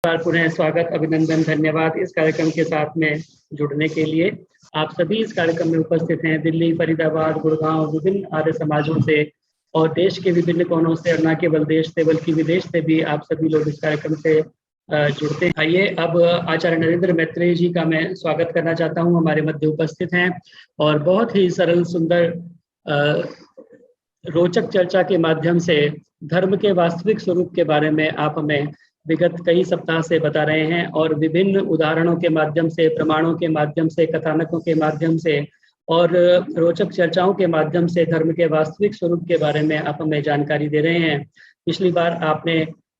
पुनः स्वागत, अभिनंदन, धन्यवाद इस कार्यक्रम के साथ में जुड़ने के लिए। आप सभी इस कार्यक्रम में उपस्थित हैं दिल्ली, फरीदाबाद, गुड़गांव, विभिन्न आर्य समाजों से और देश के विभिन्न कोनों से, और न केवल देश से बल्कि विदेश से भी आप सभी लोग इस कार्यक्रम से जुड़ते हैं। आइए अब आचार्य नरेंद्र मैत्रेयी जी का मैं स्वागत करना चाहता हूं। हमारे मध्य उपस्थित हैं और बहुत ही सरल, सुंदर, रोचक चर्चा के माध्यम से धर्म के वास्तविक स्वरूप के बारे में आप हमें विगत कई सप्ताह से बता रहे हैं और विभिन्न उदाहरणों के माध्यम से, प्रमाणों के माध्यम से, कथानकों के माध्यम से और रोचक चर्चाओं के माध्यम से धर्म के वास्तविक स्वरूप के बारे में आप हमें जानकारी दे रहे हैं। पिछली बार आपने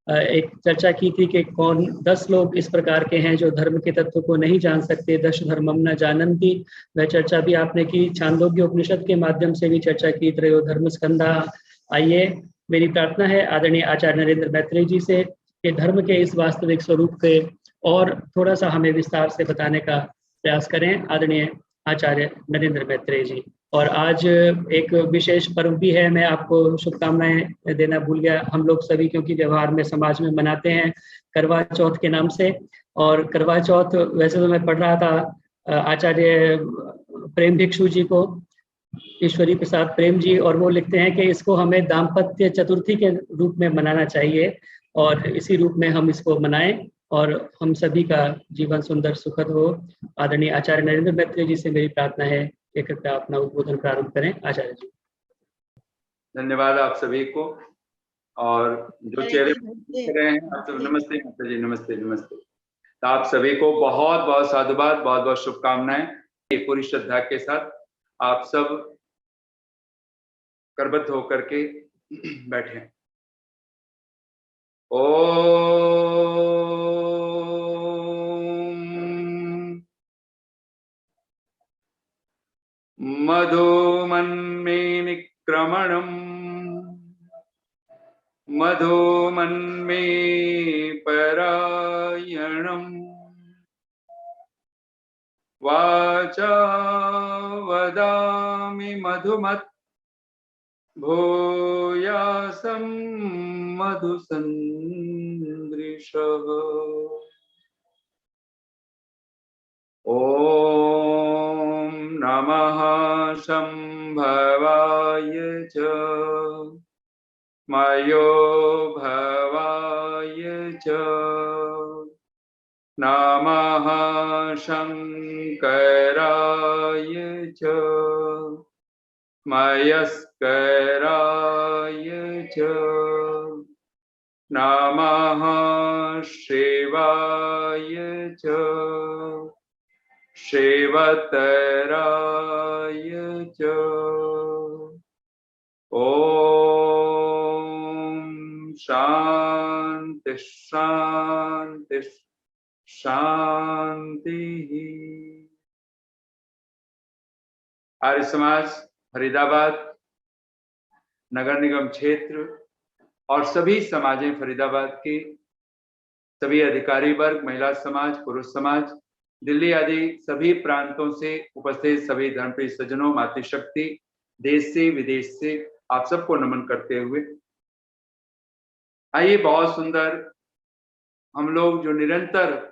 एक चर्चा की थी कि कौन 10 लोग इस प्रकार के हैं जो धर्म के तत्व को नहीं जान सकते, दश धर्मम न जानन्ति। वह चर्चा भी आपने की। छांदोग्य उपनिषद के माध्यम से भी चर्चा की, त्रयो धर्म स्कंधा। आइए, मेरी प्रार्थना है आदरणीय आचार्य नरेंद्र मैत्रेयी जी से कि धर्म के इस वास्तविक स्वरूप पे और थोड़ा सा हमें विस्तार से बताने का प्रयास करें। आदरणीय आचार्य नरेंद्र मैत्रेयी जी। और आज एक विशेष पर्व भी है, मैं आपको शुभकामनाएं देना भूल गया। हम लोग सभी क्योंकि व्यवहार में समाज में मनाते हैं करवा चौथ के नाम से। और करवा चौथ वैसे तो मैं पढ़ रहा था आचार्य प्रेम भिक्षु जी को, ईश्वरी प्रसाद प्रेम जी, और वो लिखते हैं कि इसको हमें दाम्पत्य चतुर्थी के रूप में मनाना चाहिए और इसी रूप में हम इसको मनाएं और हम सभी का जीवन सुंदर सुखद हो। आदरणीय आचार्य नरेंद्र मैत्रेयी जी से मेरी प्रार्थना है कि कृपया अपना उद्बोधन प्रारंभ करें। आचार्य जी। धन्यवाद आप सभी को। और जो चेहरे देख रहे हैं आप सब, नमस्ते माता जी, नमस्ते नमस्ते। तो आप सभी को बहुत बहुत साधुवाद, बहुत बहुत शुभकामनाएं। पूरी श्रद्धा के साथ आप सब करबद्ध होकर के बैठे। ओम मधुमन्मे निक्रमणम् मधुमन्मे परायणम् वाचा वदामि मधुमत् भूयासं मधुसन्दृशः। ॐ नमः शम्भवाय च मयो भवाय च नमः शङ्कराय च मयस्कराय च नमः शिवाय च शिवतराय च। ओम शांति शांति शांति। आर्य समाज फरीदाबाद नगर निगम क्षेत्र और सभी समाजें फरीदाबाद के सभी अधिकारी वर्ग, महिला समाज, पुरुष समाज, दिल्ली आदि सभी प्रांतों से उपस्थित सभी धर्मप्रिय सज्जनों, मातृशक्ति, देश से विदेश से आप सबको नमन करते हुए आइए, बहुत सुंदर हम लोग जो निरंतर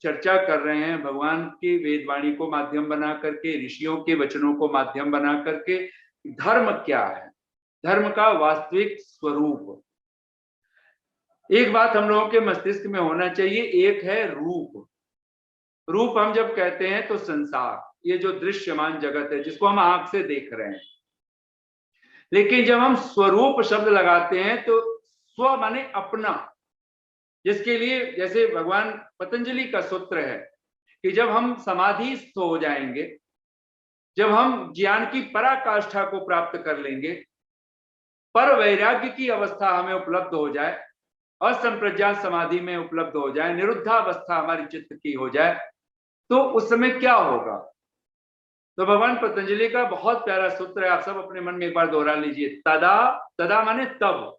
चर्चा कर रहे हैं भगवान की वेदवाणी को माध्यम बना करके, ऋषियों के वचनों को माध्यम बना करके, धर्म क्या है, धर्म का वास्तविक स्वरूप। एक बात हम लोगों के मस्तिष्क में होना चाहिए, एक है रूप। रूप हम जब कहते हैं तो संसार, ये जो दृश्यमान जगत है जिसको हम आंख से देख रहे हैं। लेकिन जब हम स्वरूप शब्द लगाते हैं तो स्व माने अपना, जिसके लिए जैसे भगवान पतंजलि का सूत्र है कि जब हम समाधिस्थ हो जाएंगे, जब हम ज्ञान की पराकाष्ठा को प्राप्त कर लेंगे, पर वैराग्य की अवस्था हमें उपलब्ध हो जाए, असंप्रज्ञात समाधि में उपलब्ध हो जाए, निरुद्धावस्था हमारी चित्त की हो जाए, तो उस समय क्या होगा। तो भगवान पतंजलि का बहुत प्यारा सूत्र है, आप सब अपने मन में एक बार दोहरा लीजिए। तदा, तदा माने तब,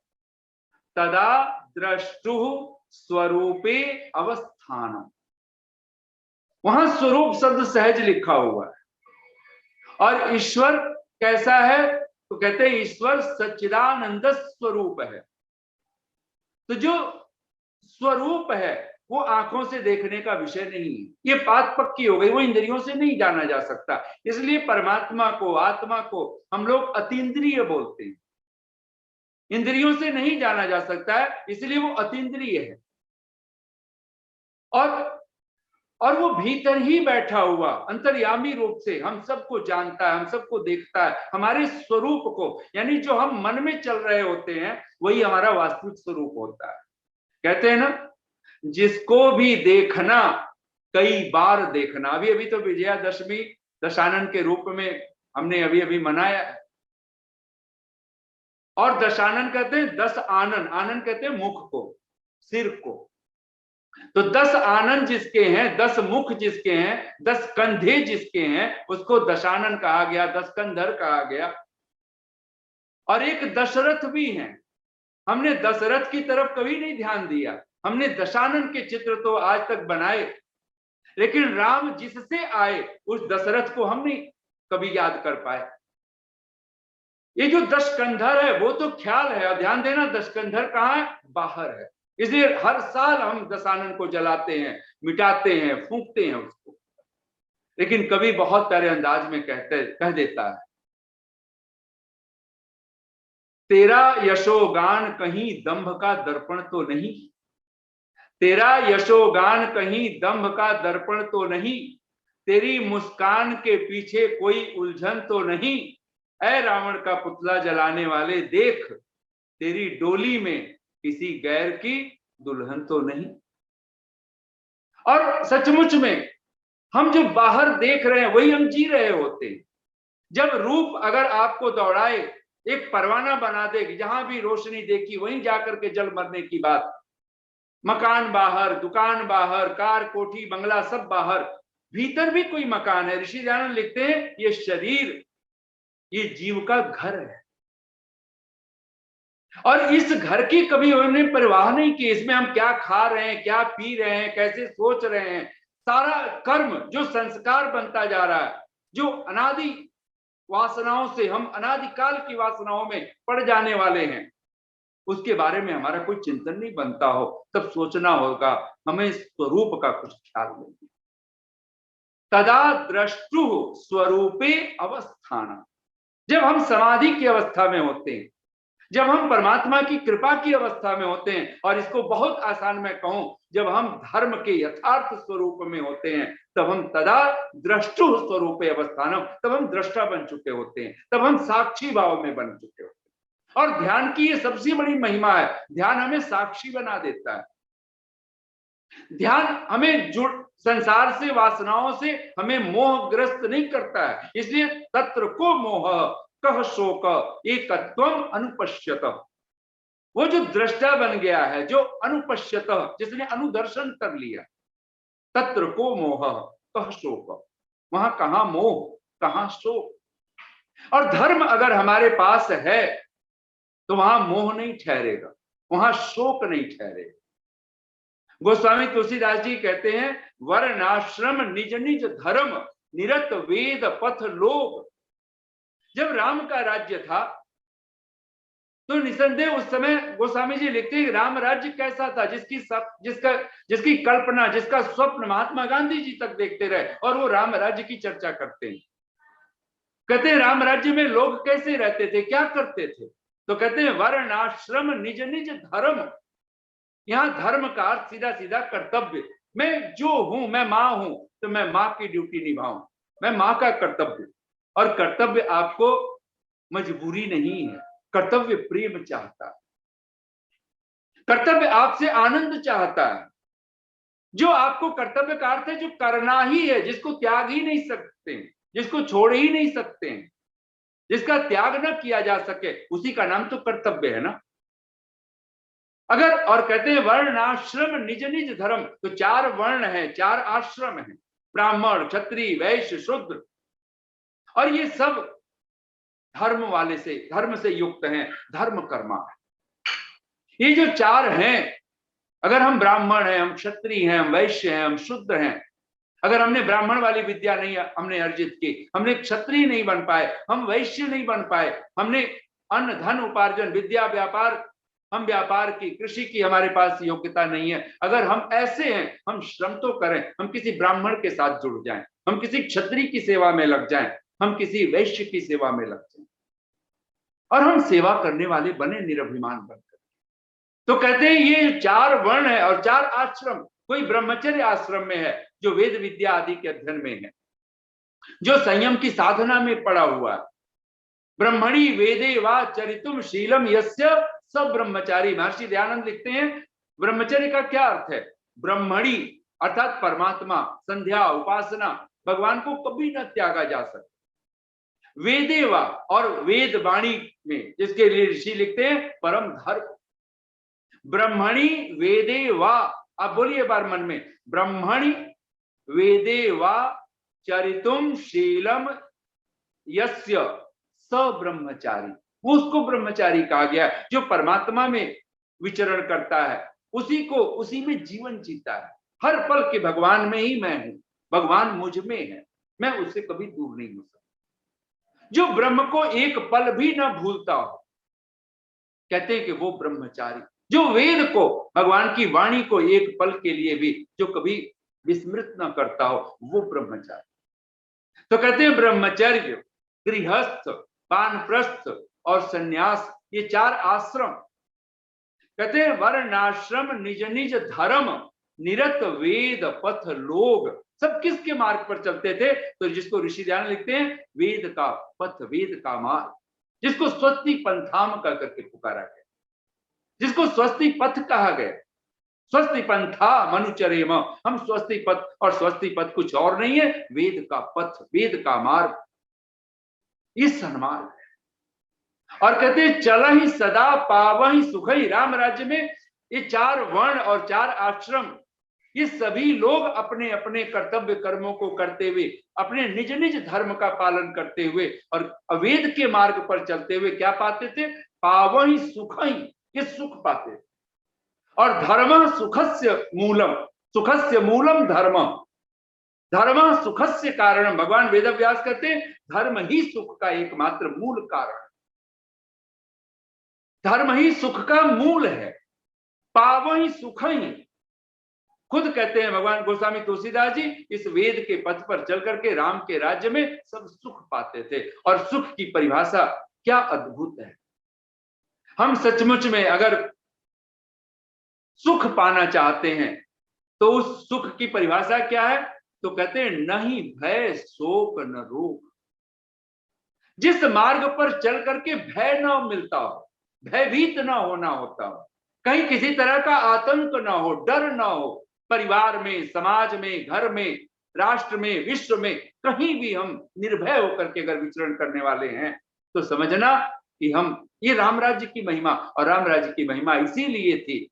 तदा द्रष्टु स्वरूपे अवस्थानम। वहां स्वरूप शब्द सहज लिखा हुआ है। और ईश्वर कैसा है तो कहते हैं ईश्वर सच्चिदानंद स्वरूप है। तो जो स्वरूप है वो आंखों से देखने का विषय नहीं है, ये बात पक्की हो गई, वो इंद्रियों से नहीं जाना जा सकता। इसलिए परमात्मा को, आत्मा को हम लोग अतीन्द्रिय बोलते हैं, इंद्रियों से नहीं जाना जा सकता है, इसलिए वो अतीन्द्रिय है। और वो भीतर ही बैठा हुआ अंतर्यामी रूप से हम सबको जानता है, हम सबको देखता है, हमारे स्वरूप को, यानी जो हम मन में चल रहे होते हैं वही हमारा वास्तविक स्वरूप होता है। कहते हैं ना, जिसको भी देखना कई बार देखना। अभी अभी तो विजयादशमी दशानन के रूप में हमने अभी अभी मनाया है, और दशानन कहते हैं 10 आनन, आनन कहते हैं मुख को, सिर को। तो 10 आनन जिसके हैं, 10 मुख जिसके हैं, 10 कंधे जिसके हैं, उसको दशानन कहा गया, 10 कंधर कहा गया। और एक दशरथ भी है। हमने दशरथ की तरफ कभी नहीं ध्यान दिया, हमने दशानन के चित्र तो आज तक बनाए, लेकिन राम जिससे आए उस दशरथ को हम नहीं कभी याद कर पाए। ये जो 10 कंधर है वो तो ख्याल है, और ध्यान देना 10 कंधर कहाँ है, बाहर है। इसलिए हर साल हम दशानन को जलाते हैं, मिटाते हैं, फूंकते हैं उसको। लेकिन कभी बहुत प्यारे अंदाज में कह देता है, तेरा यशोगान कहीं दंभ का दर्पण तो नहीं, तेरा यशोगान कहीं दंभ का दर्पण तो नहीं, तेरी मुस्कान के पीछे कोई उलझन तो नहीं, ऐ रावण का पुतला जलाने वाले देख, तेरी डोली में किसी गैर की दुल्हन तो नहीं। और सचमुच में हम जो बाहर देख रहे हैं वही हम जी रहे होते हैं। जब रूप अगर आपको दौड़ाए, एक परवाना बना दे, जहां भी रोशनी देखी वहीं जाकर के जल मरने की बात, मकान बाहर, दुकान बाहर, कार, कोठी, बंगला सब बाहर, भीतर भी कोई मकान है। ऋषि दयानंद लिखते हैं, ये शरीर ये जीव का घर है, और इस घर की कभी उन्होंने परवाह नहीं की, इसमें हम क्या खा रहे हैं, क्या पी रहे हैं, कैसे सोच रहे हैं। सारा कर्म जो संस्कार बनता जा रहा है, जो अनादि वासनाओं से हम अनादिकाल की वासनाओं में पड़ जाने वाले हैं, उसके बारे में हमारा कोई चिंतन नहीं बनता हो, तब सोचना होगा, हमें स्वरूप का कुछ ख्याल नहीं। तदा द्रष्टु स्वरूपे अवस्थान, जब हम समाधि की अवस्था में होते हैं, जब हम परमात्मा की कृपा की अवस्था में होते हैं, और इसको बहुत आसान में कहूं, जब हम धर्म के यथार्थ स्वरूप में होते हैं, तब हम तदा द्रष्टु स्वरूपे अवस्थानम, तब हम दृष्टा बन चुके होते हैं, तब हम साक्षी भाव में बन चुके होते हैं। और ध्यान की ये सबसे बड़ी महिमा है, ध्यान हमें साक्षी बना देता है। ध्यान हमें संसार से, वासनाओं से हमें मोहग्रस्त नहीं करता है। इसलिए तत्र को मोह कह शोक एकत्वम अनुपश्यत, वो जो दृष्टा बन गया है, जो अनुपश्यत, जिसने अनुदर्शन कर लिया, तत्र को मोह कह शोक, वहां कहां मोह, कहां शोक। और धर्म अगर हमारे पास है तो वहां मोह नहीं ठहरेगा, वहां शोक नहीं ठहरेगा। गोस्वामी तुलसीदास जी कहते हैं, वर्णाश्रम निज निज धर्म, निरत वेद पथ लोग। जब राम का राज्य था तो निसंदेह उस समय गोस्वामी जी लिखते हैं, राम राज्य कैसा था, जिसकी कल्पना, जिसका स्वप्न महात्मा गांधी जी तक देखते रहे, और वो राम राज्य की चर्चा करते हैं। कहते हैं राम राज्य में लोग कैसे रहते थे, क्या करते थे, तो कहते हैं वर्णाश्रम निज निज धर्म। यहां धर्म का अर्थ सीधा सीधा कर्तव्य। मैं जो हूं, मैं मां हूं तो मैं मां की ड्यूटी निभाऊं, मैं मां का कर्तव्य। और कर्तव्य आपको मजबूरी नहीं है, कर्तव्य प्रेम चाहता है, कर्तव्य आपसे आनंद चाहता है। जो आपको कर्तव्य का अर्थ है जो करना ही है, जिसको त्याग ही नहीं सकते, जिसको छोड़ ही नहीं सकते, जिसका त्याग न किया जा सके, उसी का नाम तो कर्तव्य है ना। अगर, और कहते हैं वर्णाश्रम निज निज धर्म, तो 4 वर्ण है, 4 आश्रम है, ब्राह्मण, क्षत्रिय, वैश्य, शूद्र, और ये सब धर्म से युक्त हैं, धर्म कर्मा है। ये जो 4 हैं, अगर हम ब्राह्मण हैं, हम क्षत्रिय हैं, हम वैश्य हैं, हम शूद्र हैं, अगर हमने ब्राह्मण वाली विद्या नहीं हमने अर्जित की, हमने क्षत्रिय नहीं बन पाए, हम वैश्य नहीं बन पाए, हमने अन्न धन उपार्जन, विद्या व्यापार हम व्यापार की, कृषि की हमारे पास योग्यता नहीं है। अगर हम ऐसे हैं, हम श्रम तो करें, हम किसी ब्राह्मण के साथ जुड़ जाएं, हम किसी क्षत्रिय की सेवा में लग जाएं, हम किसी वैश्य की सेवा में लग जाएं और हम सेवा करने वाले बने निरभिमान बनकर। तो कहते हैं ये 4 वर्ण है और 4 आश्रम। कोई ब्रह्मचर्य आश्रम में है जो वेद विद्या आदि के अध्ययन में है, जो संयम की साधना में पड़ा हुआ है। ब्रह्मणि वेदे वा चरितुम शीलम यस्य सब ब्रह्मचारी। महर्षि दयानंद लिखते हैं ब्रह्मचर्य का क्या अर्थ है। ब्रह्मणि अर्थात परमात्मा, संध्या, उपासना, भगवान को कभी न त्यागा जा सकता। वेदे वा और वेद वाणी में, जिसके लिए ऋषि लिखते हैं परम धर्म। ब्रह्मणि वेदे वा, आप बोलिए बार मन में, ब्रह्मणि वेदे वा चरितुम शीलम यस्य स ब्रह्मचारी। वो उसको ब्रह्मचारी कहा गया है जो परमात्मा में विचरण करता है, उसी को, उसी में जीवन जीता है। हर पल के भगवान में ही मैं हूं, भगवान मुझ में है, मैं उससे कभी दूर नहीं हो सकता। जो ब्रह्म को एक पल भी न भूलता हो, कहते हैं कि वो ब्रह्मचारी। जो वेद को, भगवान की वाणी को एक पल के लिए भी जो कभी विस्मृत न करता हो, वो ब्रह्मचारी। तो कहते हैं ब्रह्मचर्य, गृहस्थ, वानप्रस्थ और सन्यास, ये 4 आश्रम। कहते हैं वर्णाश्रम निज निज धर्म, निरत वेद पथ लोग। सब किसके मार्ग पर चलते थे? तो जिसको ऋषि दयानंद लिखते हैं वेद का पथ, वेद का मार्ग, जिसको स्वस्ति पंथाम कह करके पुकारा गया, जिसको स्वस्ति पथ कहा गया। स्वस्ति पंथा मनुचरेम, हम स्वस्ति पथ, और स्वस्ति पथ कुछ और नहीं है, वेद का पथ, वेद का मार्ग, ये सन्मार्ग है। और कहते हैं चल ही सदा पावहि सुखई। राम राज्य में ये 4 वर्ण और 4 आश्रम, ये सभी लोग अपने अपने कर्तव्य कर्मों को करते हुए, अपने निज निज धर्म का पालन करते हुए और अवेद के मार्ग पर चलते हुए क्या पाते थे? पावहि सुखई, ये सुख पाते। और धर्म सुखस्य मूलम, सुखस्य मूलम धर्म, धर्म सुखस्य कारण। भगवान वेदव्यास कहते हैं धर्म ही सुख का एकमात्र मूल कारण, धर्म ही सुख का मूल है। पावहि सुखई, खुद कहते हैं भगवान गोस्वामी तुलसीदास जी, इस वेद के पथ पर चल करके राम के राज्य में सब सुख पाते थे। और सुख की परिभाषा क्या अद्भुत है। हम सचमुच में अगर सुख पाना चाहते हैं तो उस सुख की परिभाषा क्या है? तो कहते हैं नहीं भय शोक न रोग। जिस मार्ग पर चल करके भय न मिलता हो, भयभीत न होना होता हो, कहीं किसी तरह का आतंक ना हो, डर ना हो, परिवार में, समाज में, घर में, राष्ट्र में, विश्व में, कहीं भी हम निर्भय होकर के अगर विचरण करने वाले हैं तो समझना कि हम, ये राम राज्य की महिमा, और राम राज्य की महिमा इसीलिए थी।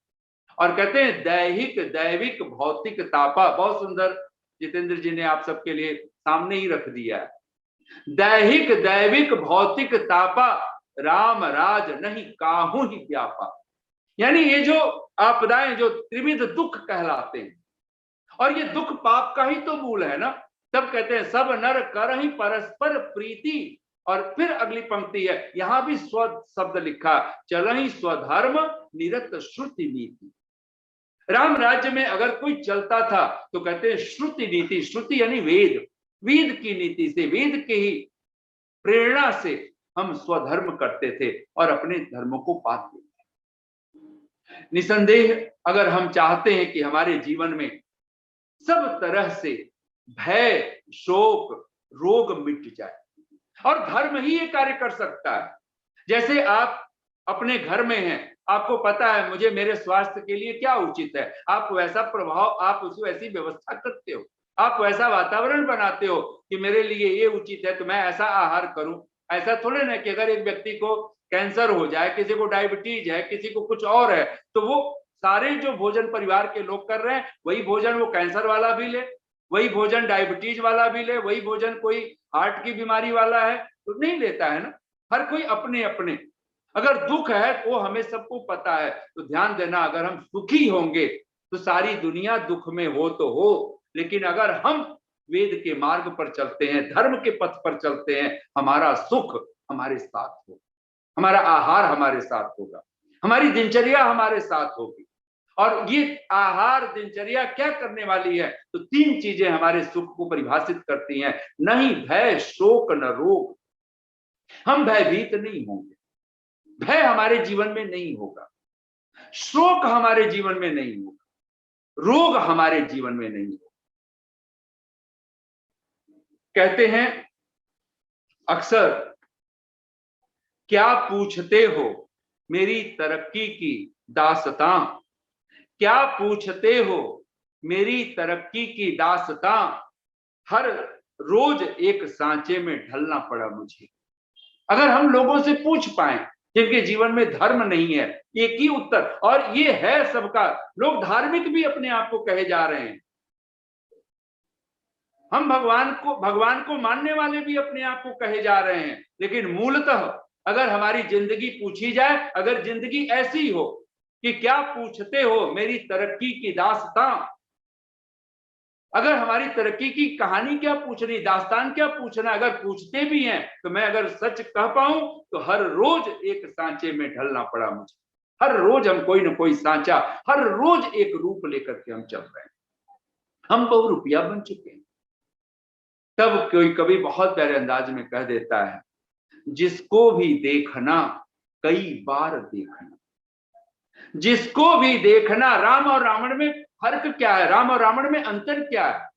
और कहते हैं दैहिक दैविक भौतिक तापा, बहुत सुंदर जितेंद्र जी ने आप सबके लिए सामने ही रख दिया है। दैहिक दैविक भौतिक तापा, राम राज नहीं काहू ही व्यापा। यानी ये जो आपदाएं, जो त्रिविध दुख कहलाते हैं, और ये दुख पाप का ही तो मूल है ना। तब कहते हैं सब नर कर ही परस्पर प्रीति। और फिर अगली पंक्ति है, यहां भी स्व शब्द लिखा, चल ही स्वधर्म निरत श्रुति नीति। राम राज्य में अगर कोई चलता था तो कहते हैं श्रुति नीति, श्रुति यानी वेद, वेद की नीति से, वेद के ही प्रेरणा से हम स्वधर्म करते थे और अपने धर्मों को पाते थे। निसंदेह अगर हम चाहते हैं कि हमारे जीवन में सब तरह से भय शोक रोग मिट जाए, और धर्म ही ये कार्य कर सकता है। जैसे आप अपने घर में हैं, आपको पता है मुझे मेरे स्वास्थ्य के लिए क्या उचित है, आप वैसा प्रभाव, आप उसको ऐसी व्यवस्था करते हो, आप वैसा वातावरण बनाते हो कि मेरे लिए ये उचित है तो मैं ऐसा आहार करूं। ऐसा थोड़े ना कि अगर एक व्यक्ति को कैंसर हो जाए, किसी को डायबिटीज है, किसी को कुछ और है, तो वो सारे जो भोजन परिवार के लोग कर रहे हैं वही भोजन वो कैंसर वाला भी ले, वही भोजन डायबिटीज वाला भी ले, वही भोजन कोई हार्ट की बीमारी वाला है तो नहीं लेता है ना। हर कोई अपने अपने। अगर दुख है वो हमें सबको पता है, तो ध्यान देना, अगर हम सुखी होंगे तो सारी दुनिया दुख में हो तो हो, लेकिन अगर हम वेद के मार्ग पर चलते हैं, धर्म के पथ पर चलते हैं, हमारा सुख हमारे साथ हो, हमारा आहार हमारे साथ होगा। हमारी दिनचर्या हमारे साथ होगी। और ये आहार दिनचर्या क्या करने वाली है? तो 3 चीजें हमारे सुख को परिभाषित करती हैं। नहीं भय, शोक, न रोग। हम भयभीत नहीं होंगे, भय हमारे जीवन में नहीं होगा, शोक हमारे जीवन में नहीं होगा, रोग हमारे जीवन में नहीं होगा। कहते हैं अक्सर, क्या पूछते हो मेरी तरक्की की दास्तां, क्या पूछते हो मेरी तरक्की की दास्तां, हर रोज एक सांचे में ढलना पड़ा मुझे। अगर हम लोगों से पूछ पाए जिनके जीवन में धर्म नहीं है, एक ही उत्तर, और ये है सबका, लोग धार्मिक भी अपने आप को कहे जा रहे हैं, हम भगवान को मानने वाले भी अपने आप को कहे जा रहे हैं, लेकिन मूलतः अगर हमारी जिंदगी पूछी जाए, अगर जिंदगी ऐसी हो कि क्या पूछते हो मेरी तरक्की की दास्तां, अगर हमारी तरक्की की कहानी क्या पूछनी, दास्तान क्या पूछना, अगर पूछते भी हैं तो मैं अगर सच कह पाऊं तो हर रोज एक सांचे में ढलना पड़ा मुझे। हर रोज हम कोई ना कोई सांचा, हर रोज एक रूप लेकर के हम चल रहे हैं। हम बहुरूपिया बन चुके हैं। तब कोई कवि बहुत प्यारे अंदाज में कह देता है, जिसको भी देखना कई बार देखना, जिसको भी देखना। राम और रावण में फर्क क्या है? राम और रावण में अंतर क्या है?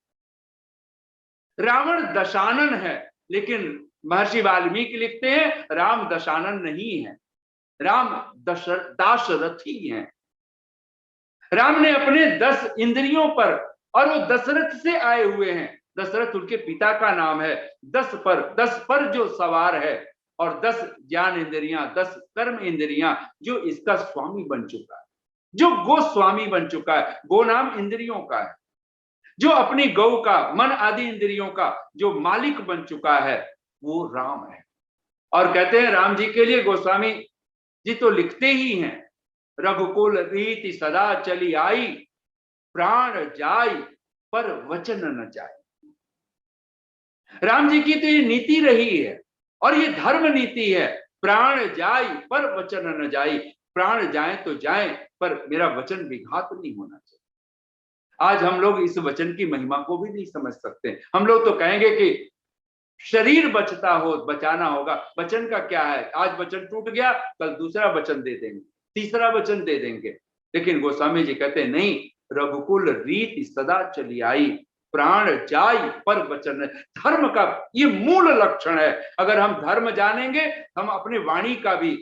रावण दशानन है, लेकिन महर्षि वाल्मीकि लिखते हैं राम दशानन नहीं है, राम दाशरथी हैं। राम ने अपने 10 इंद्रियों पर, और वो दशरथ से आए हुए हैं, दशरथ उनके पिता का नाम है, 10 पर जो सवार है, और 10 ज्ञान इंद्रियां, 10 कर्म इंद्रियां, जो इसका स्वामी बन चुका है, जो गोस्वामी बन चुका है। गो नाम इंद्रियों का है, जो अपनी गौ का, मन आदि इंद्रियों का जो मालिक बन चुका है, वो राम है। और कहते हैं राम जी के लिए गोस्वामी जी तो लिखते ही हैं, रघुकुल रीति सदा चली आई, प्राण जाय पर वचन न जाए। राम जी की तो ये नीति रही है, और ये धर्म नीति है, प्राण जाय पर वचन न जाए। प्राण जाए तो जाए, पर मेरा वचन विघात नहीं होना चाहिए। आज हम लोग इस वचन की महिमा को भी नहीं समझ सकते। हम लोग तो कहेंगे कि शरीर बचता हो, बचाना होगा। वचन का क्या है? आज वचन टूट गया, कल दूसरा वचन दे देंगे, तीसरा वचन दे देंगे। लेकिन गोस्वामी जी कहते हैं नहीं, रघुकुल रीति सदा चली आई, प्राण जाय पर वचन। धर्म का ये मूल लक्षण है। अगर हम धर्म जानेंगे, हम अपने वाणी का भी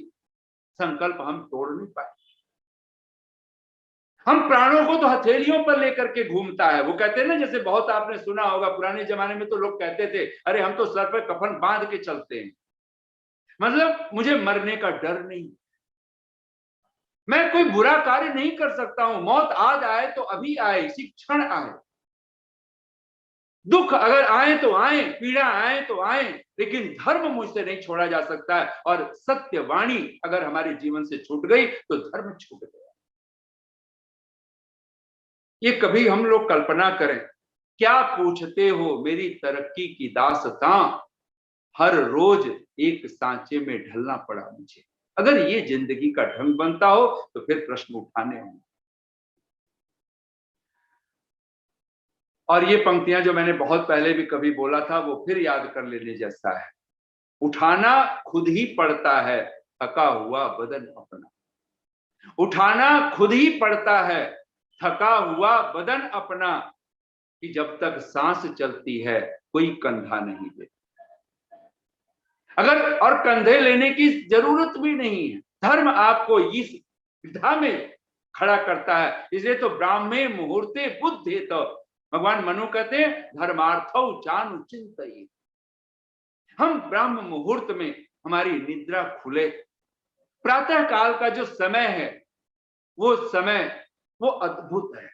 संकल्प हम तोड़ नहीं पाए। हम प्राणों को तो हथेलियों पर लेकर के घूमता है। वो कहते हैं ना, जैसे बहुत आपने सुना होगा, पुराने जमाने में तो लोग कहते थे, अरे हम तो सर पर कफन बांध के चलते हैं, मतलब मुझे मरने का डर नहीं, मैं कोई बुरा कार्य नहीं कर सकता हूं, मौत आज आए तो अभी आए, इसी क्षण आए, दुख अगर आए तो आए, पीड़ा आए तो आए, लेकिन धर्म मुझसे नहीं छोड़ा जा सकता है। और सत्य वाणी अगर हमारे जीवन से छूट गई तो धर्म छूट गया। ये कभी हम लोग कल्पना करें, क्या पूछते हो मेरी तरक्की की दास्तां, हर रोज एक सांचे में ढलना पड़ा मुझे। अगर ये जिंदगी का ढंग बनता हो तो फिर प्रश्न उठाने होंगे। और ये पंक्तियां जो मैंने बहुत पहले भी कभी बोला था, वो फिर याद कर लेने जैसा है। उठाना खुद ही पड़ता है थका हुआ बदन अपना, उठाना खुद ही पड़ता है थका हुआ बदन अपना, कि जब तक सांस चलती है कोई कंधा नहीं दे। अगर और कंधे लेने की जरूरत भी नहीं है, धर्म आपको इस विधा में खड़ा करता है। इसलिए तो ब्राह्मे मुहूर्ते बुद्धि, तो भगवान मनु कहते हैं धर्मार्थौ जानु चिंतई। हम ब्राह्म मुहूर्त में हमारी निद्रा खुले, प्रातः काल का जो समय है वो समय वो अद्भुत है।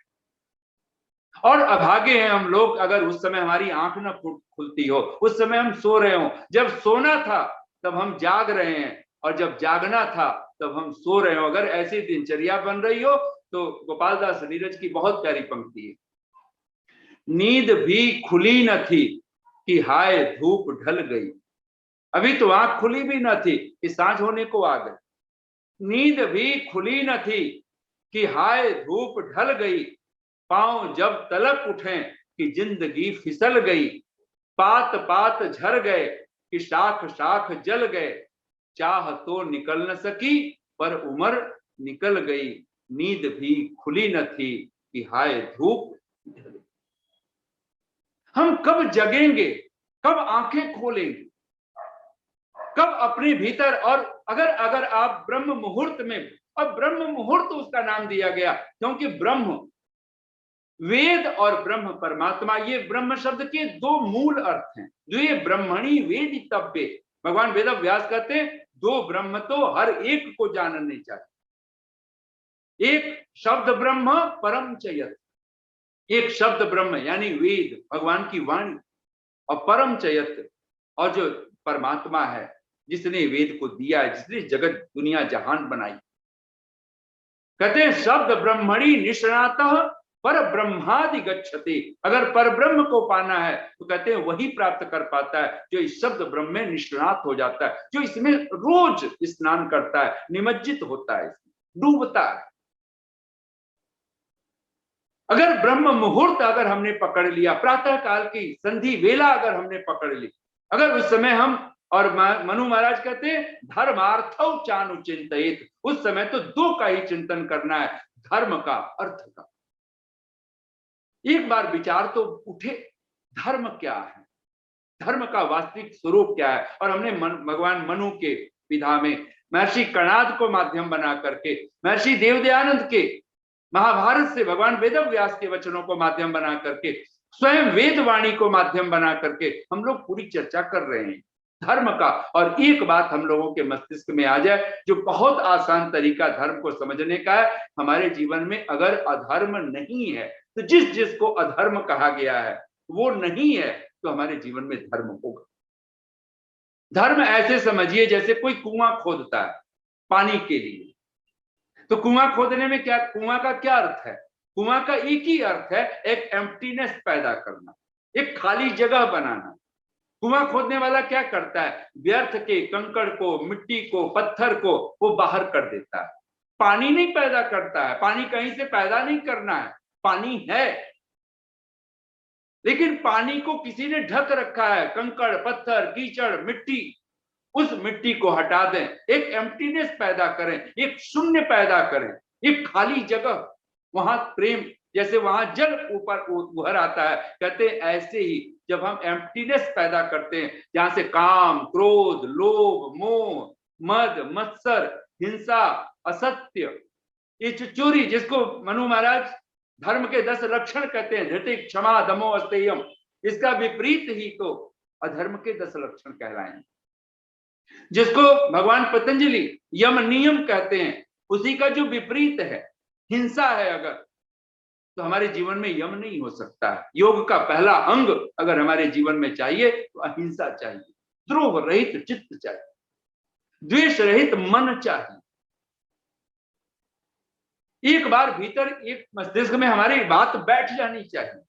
और अभागे हैं हम लोग, अगर उस समय हमारी आंख न खुलती हो, उस समय हम सो रहे हो। जब सोना था तब हम जाग रहे हैं, और जब जागना था तब हम सो रहे हो। अगर ऐसी दिनचर्या बन रही हो तो गोपाल दास नीरज की बहुत प्यारी पंक्ति है, नींद भी खुली न थी कि हाय धूप ढल गई। अभी तो आंख खुली भी न थी कि सांझ होने को आ गई। नींद भी खुली न थी कि हाय धूप ढल गई, पांव जब तलक उठे कि जिंदगी फिसल गई, पात पात झर गए कि शाख शाख जल गए, चाह तो निकल न सकी पर उम्र निकल गई, नींद भी खुली न थी कि हाय धूप ढल गई। हम कब जगेंगे, कब आंखें खोलेंगे, कब अपने भीतर, और अगर आप ब्रह्म मुहूर्त में, अब ब्रह्म मुहूर्त उसका नाम दिया गया क्योंकि ब्रह्म, वेद और ब्रह्म परमात्मा, ये ब्रह्म शब्द के दो मूल अर्थ हैं। जो ये ब्रह्मणी वेदितव्य, भगवान वेद व्यास कहते हैं दो ब्रह्म तो हर एक को जानने चाहिए। एक शब्द ब्रह्म परम चयत, एक शब्द ब्रह्म यानी वेद भगवान की वाणी, और परम चयत और जो परमात्मा है जिसने वेद को दिया है, जिसने जगत दुनिया जहान बनाई। कहते हैं शब्द ब्रह्मणि निष्णातः पर ब्रह्मादि गच्छते, अगर पर ब्रह्म को पाना है तो कहते हैं वही प्राप्त कर पाता है जो इस शब्द ब्रह्म में निष्णात हो जाता है, जो इसमें रोज स्नान करता है, निमज्जित होता है, डूबता है। अगर ब्रह्म मुहूर्त अगर हमने पकड़ लिया, प्रातः काल की संधि वेला अगर हमने पकड़ ली, अगर उस समय हम, और मनु महाराज कहते हैं धर्मार्थौ चानु चिंतित, उस समय तो दो का ही चिंतन करना है, धर्म का, अर्थ का। एक बार विचार तो उठे, धर्म क्या है, धर्म का वास्तविक स्वरूप क्या है। और हमने भगवान मनु के विधा में महर्षि कणाद को माध्यम बना करके, महर्षि देवदयानंद के महाभारत से भगवान वेदव्यास के वचनों को माध्यम बना करके, स्वयं वेदवाणी को माध्यम बना करके हम लोग पूरी चर्चा कर रहे हैं धर्म का। और एक बात हम लोगों के मस्तिष्क में आ जाए, जो बहुत आसान तरीका धर्म को समझने का है, हमारे जीवन में अगर अधर्म नहीं है तो जिस जिसको अधर्म कहा गया है वो नहीं है, तो हमारे जीवन में धर्म होगा। धर्म ऐसे समझिए जैसे कोई कुआं खोदता है पानी के लिए, तो कुआं खोदने में क्या, कुआं का क्या अर्थ है? कुआं का एक ही अर्थ है, एक एम्प्टीनेस पैदा करना, एक खाली जगह बनाना। कुआं खोदने वाला क्या करता है? व्यर्थ के कंकड़ को, मिट्टी को, पत्थर को वो बाहर कर देता है, पानी नहीं पैदा करता है। पानी कहीं से पैदा नहीं करना है, पानी है, लेकिन पानी को किसी ने ढक रखा है, कंकड़, पत्थर, कीचड़, मिट्टी। उस मिट्टी को हटा दें, एक एम्प्टीनेस पैदा करें, एक शून्य पैदा करें, एक खाली जगह, वहां प्रेम, जैसे वहां जल ऊपर उभर आता है, कहते हैं ऐसे ही जब हम एम्प्टीनेस पैदा करते हैं, जहां से काम, क्रोध, लोभ, मोह, मद, मत्सर, हिंसा, असत्य, ये चोरी, जिसको मनु महाराज धर्म के 10 लक्षण कहते हैं, धृति, क्षमा, दमो, अस्तेयम, इसका विपरीत ही तो अधर्म के 10 लक्षण कहलाएंगे। जिसको भगवान पतंजलि यम नियम कहते हैं, उसी का जो विपरीत है हिंसा है, अगर तो हमारे जीवन में यम नहीं हो सकता है। योग का पहला अंग अगर हमारे जीवन में चाहिए तो अहिंसा चाहिए, द्रोह रहित चित्त चाहिए, द्वेष रहित मन चाहिए। एक बार भीतर एक मस्तिष्क में हमारी बात बैठ जानी चाहिए,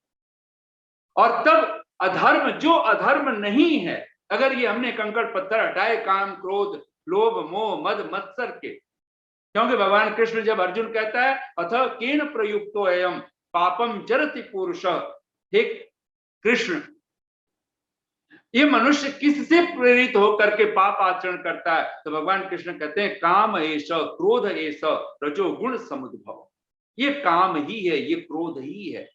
और तब अधर्म, जो अधर्म नहीं है, अगर ये हमने कंकड़ पत्थर हटाए, काम, क्रोध, लोभ, मोह, मद, मत्सर के, क्योंकि भगवान कृष्ण जब अर्जुन कहता है अथ केन प्रयुक्तो अयम पापम चरति पुरुष, हे कृष्ण, ये मनुष्य किससे प्रेरित होकर के पाप आचरण करता है? तो भगवान कृष्ण कहते हैं काम एष, क्रोध एष, रजोगुण समुद्भव, ये काम ही है, ये क्रोध ही है।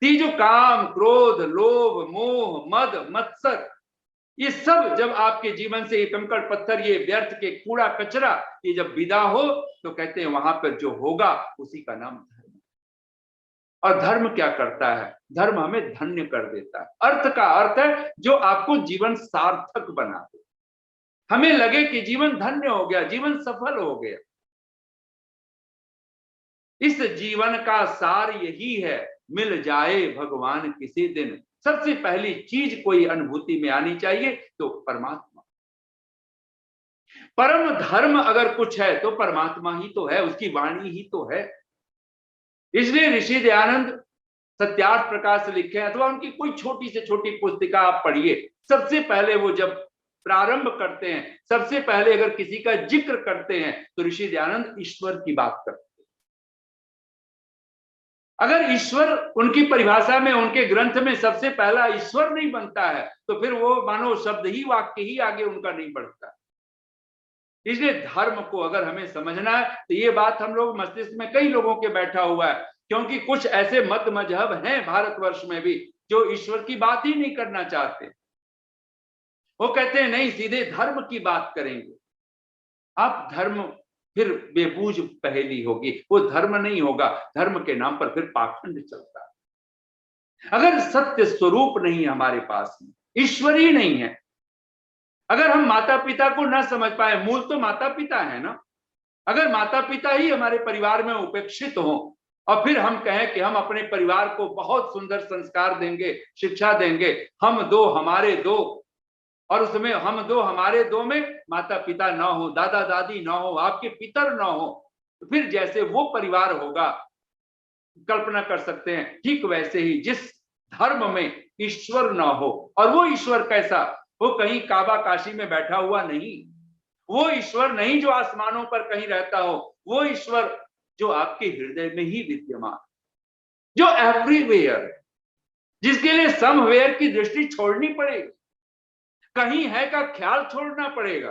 ये जो काम, क्रोध, लोभ, मोह, मद, मत्सर, ये सब जब आपके जीवन से ये कंकड़ पत्थर, ये व्यर्थ के कूड़ा कचरा, ये जब विदा हो, तो कहते हैं वहां पर जो होगा उसी का नाम धर्म। और धर्म क्या करता है? धर्म हमें धन्य कर देता है। अर्थ का अर्थ है जो आपको जीवन सार्थक बना दे, हमें लगे कि जीवन धन्य हो गया, जीवन सफल हो गया। इस जीवन का सार यही है, मिल जाए भगवान किसी दिन। सबसे पहली चीज कोई अनुभूति में आनी चाहिए तो परमात्मा। परम धर्म अगर कुछ है तो परमात्मा ही तो है, उसकी वाणी ही तो है। इसलिए ऋषि दयानंद सत्यार्थ प्रकाश लिखे, अथवा उनकी कोई छोटी से छोटी पुस्तिका आप पढ़िए, सबसे पहले वो जब प्रारंभ करते हैं, सबसे पहले अगर किसी का जिक्र करते हैं तो ऋषि दयानंद ईश्वर की बात करते हैं। अगर ईश्वर उनकी परिभाषा में, उनके ग्रंथ में सबसे पहला ईश्वर नहीं बनता है तो फिर वो मानो शब्द ही, वाक्य ही आगे उनका नहीं बढ़ता। इसलिए धर्म को अगर हमें समझना है तो ये बात हम लोग मस्तिष्क में कई लोगों के बैठा हुआ है, क्योंकि कुछ ऐसे मत मजहब हैं भारतवर्ष में भी जो ईश्वर की बात ही नहीं करना चाहते। वो कहते हैं नहीं, सीधे धर्म की बात करेंगे। आप धर्म फिर बेबूझ पहेली होगी, वो धर्म नहीं होगा, धर्म के नाम पर फिर पाखंड चलता है। अगर सत्य स्वरूप नहीं है हमारे पास में, ईश्वर ही नहीं है, अगर हम माता पिता को ना समझ पाए, मूल तो माता पिता है ना, अगर माता पिता ही हमारे परिवार में उपेक्षित हो और फिर हम कहें कि हम अपने परिवार को बहुत सुंदर संस्कार देंगे, शिक्षा देंगे, हम दो हमारे दो, और उसमें हम दो हमारे दो में माता पिता ना हो, दादा दादी ना हो, आपके पितर ना हो, तो फिर जैसे वो परिवार होगा कल्पना कर सकते हैं, ठीक वैसे ही जिस धर्म में ईश्वर ना हो, और वो ईश्वर कैसा, वो कहीं काबा काशी में बैठा हुआ नहीं, वो ईश्वर नहीं जो आसमानों पर कहीं रहता हो, वो ईश्वर जो आपके हृदय में ही विद्यमान, जो एवरीवेयर, जिसके लिए समवेयर की दृष्टि छोड़नी पड़ेगी, कहीं है का ख्याल छोड़ना पड़ेगा।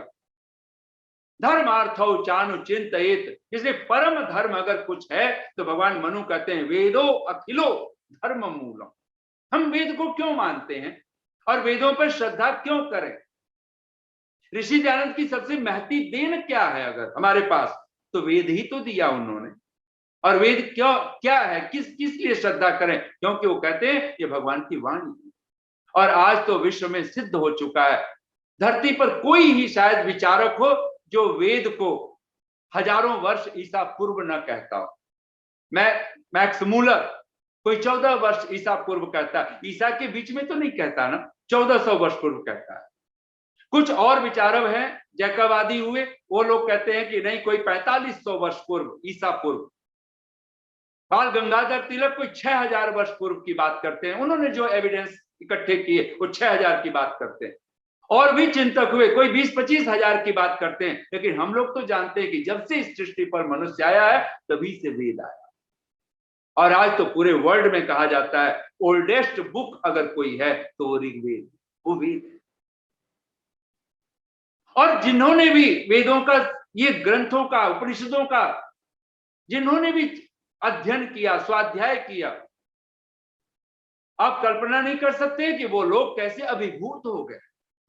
धर्मार्थौ चानु चिंतयेत, इसलिए परम धर्म अगर कुछ है तो भगवान मनु कहते हैं वेदो अखिलो धर्म मूलम। हम वेद को क्यों मानते हैं और वेदों पर श्रद्धा क्यों करें? ऋषि दयानंद की सबसे महती देन क्या है अगर हमारे पास, तो वेद ही तो दिया उन्होंने। और वेद क्यों, क्या है, किस लिए श्रद्धा करें? क्योंकि वो कहते हैं ये भगवान की वाणी है। और आज तो विश्व में सिद्ध हो चुका है, धरती पर कोई ही शायद विचारक हो जो वेद को हजारों वर्ष ईसा पूर्व न कहता हो। मैक्स मूलर कोई 14 वर्ष ईसा पूर्व कहता है, ईसा के बीच में तो नहीं कहता ना, 1400 वर्ष पूर्व कहता है। कुछ और विचारक हैं जैकबवादी हुए, वो लोग कहते हैं कि नहीं, कोई 4500 वर्ष पूर्व ईसा पूर्व। बाल गंगाधर तिलक कोई 6000 वर्ष पूर्व की बात करते हैं, उन्होंने जो एविडेंस इकट्ठे किए वो 6000 की बात करते हैं। और भी चिंतक हुए, कोई 20-25 हजार की बात करते हैं, लेकिन हम लोग तो जानते हैं कि जब से इस सृष्टि पर मनुष्य आया है तभी से वेद आया। और आज तो पूरे वर्ल्ड में कहा जाता है ओल्डेस्ट बुक अगर कोई है तो वो ऋग्वेद, वो वेद है। और जिन्होंने भी वेदों का, ये ग्रंथों का, उपनिषदों का जिन्होंने भी अध्ययन किया, स्वाध्याय किया, आप कल्पना नहीं कर सकते कि वो लोग कैसे अभिभूत हो गए।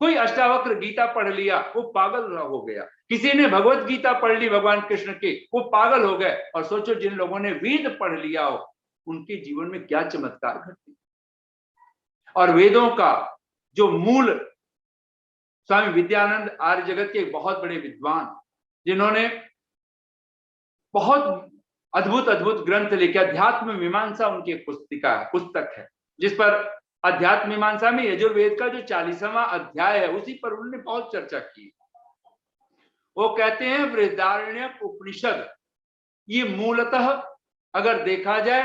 कोई अष्टावक्र गीता पढ़ लिया, वो पागल हो गया। किसी ने भगवत गीता पढ़ ली भगवान कृष्ण की, वो पागल हो गए। और सोचो जिन लोगों ने वेद पढ़ लिया हो उनके जीवन में क्या चमत्कार घटते। और वेदों का जो मूल, स्वामी विद्यानंद आर्य जगत के बहुत बड़े विद्वान, जिन्होंने बहुत अद्भुत अद्भुत ग्रंथ लिखे, अध्यात्म मीमांसा उनकी पुस्तक है, जिस पर अध्यात्म मीमांसा में यजुर्वेद का जो 40वां अध्याय है उसी पर उन्होंने बहुत चर्चा की। वो कहते हैं बृहदारण्यक उपनिषद, ये मूलतः अगर देखा जाए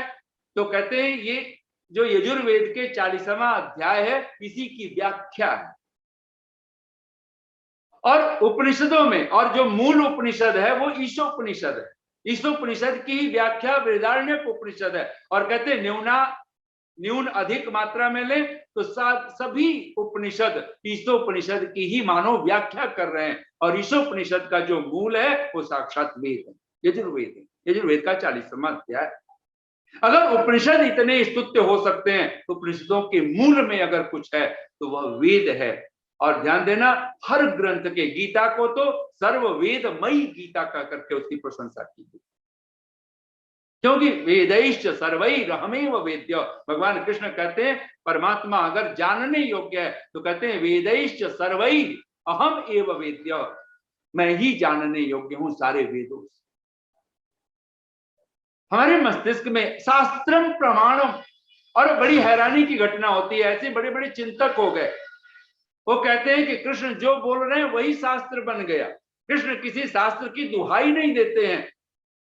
तो कहते हैं ये जो यजुर्वेद के 40वां अध्याय है इसी की व्याख्या है। और उपनिषदों में, और जो मूल उपनिषद है वो ईशोपनिषद है, ईशोपनिषद की ही व्याख्या बृहदारण्यक उपनिषद है। और कहते हैं न्यून अधिक मात्रा में ले तो सभी उपनिषद ईशोपनिषद की ही मानो व्याख्या कर रहे हैं। और ईशोपनिषद का जो मूल है वो साक्षात वेद है, यजुर्वेद है, यजुर्वेद का 40वां अध्याय। अगर उपनिषद इतने स्तुत्य हो सकते हैं, उपनिषदों के मूल में अगर कुछ है तो वह वेद है। और ध्यान देना, हर ग्रंथ के, गीता को तो सर्ववेदमयी गीता का करके उसकी प्रशंसा की गई, क्योंकि वेदैश्च सर्वैरहमेव वेद्य। भगवान कृष्ण कहते हैं परमात्मा अगर जानने योग्य है तो कहते हैं वेदैश्च सर्वैर अहम एव वेद्य, मैं ही जानने योग्य हूं सारे वेदों से। हमारे मस्तिष्क में शास्त्रम प्रमाणम, और बड़ी हैरानी की घटना होती है, ऐसे बड़े बड़े चिंतक हो गए, वो कहते हैं कि कृष्ण जो बोल रहे हैं वही शास्त्र बन गया। कृष्ण किसी शास्त्र की दुहाई नहीं देते हैं।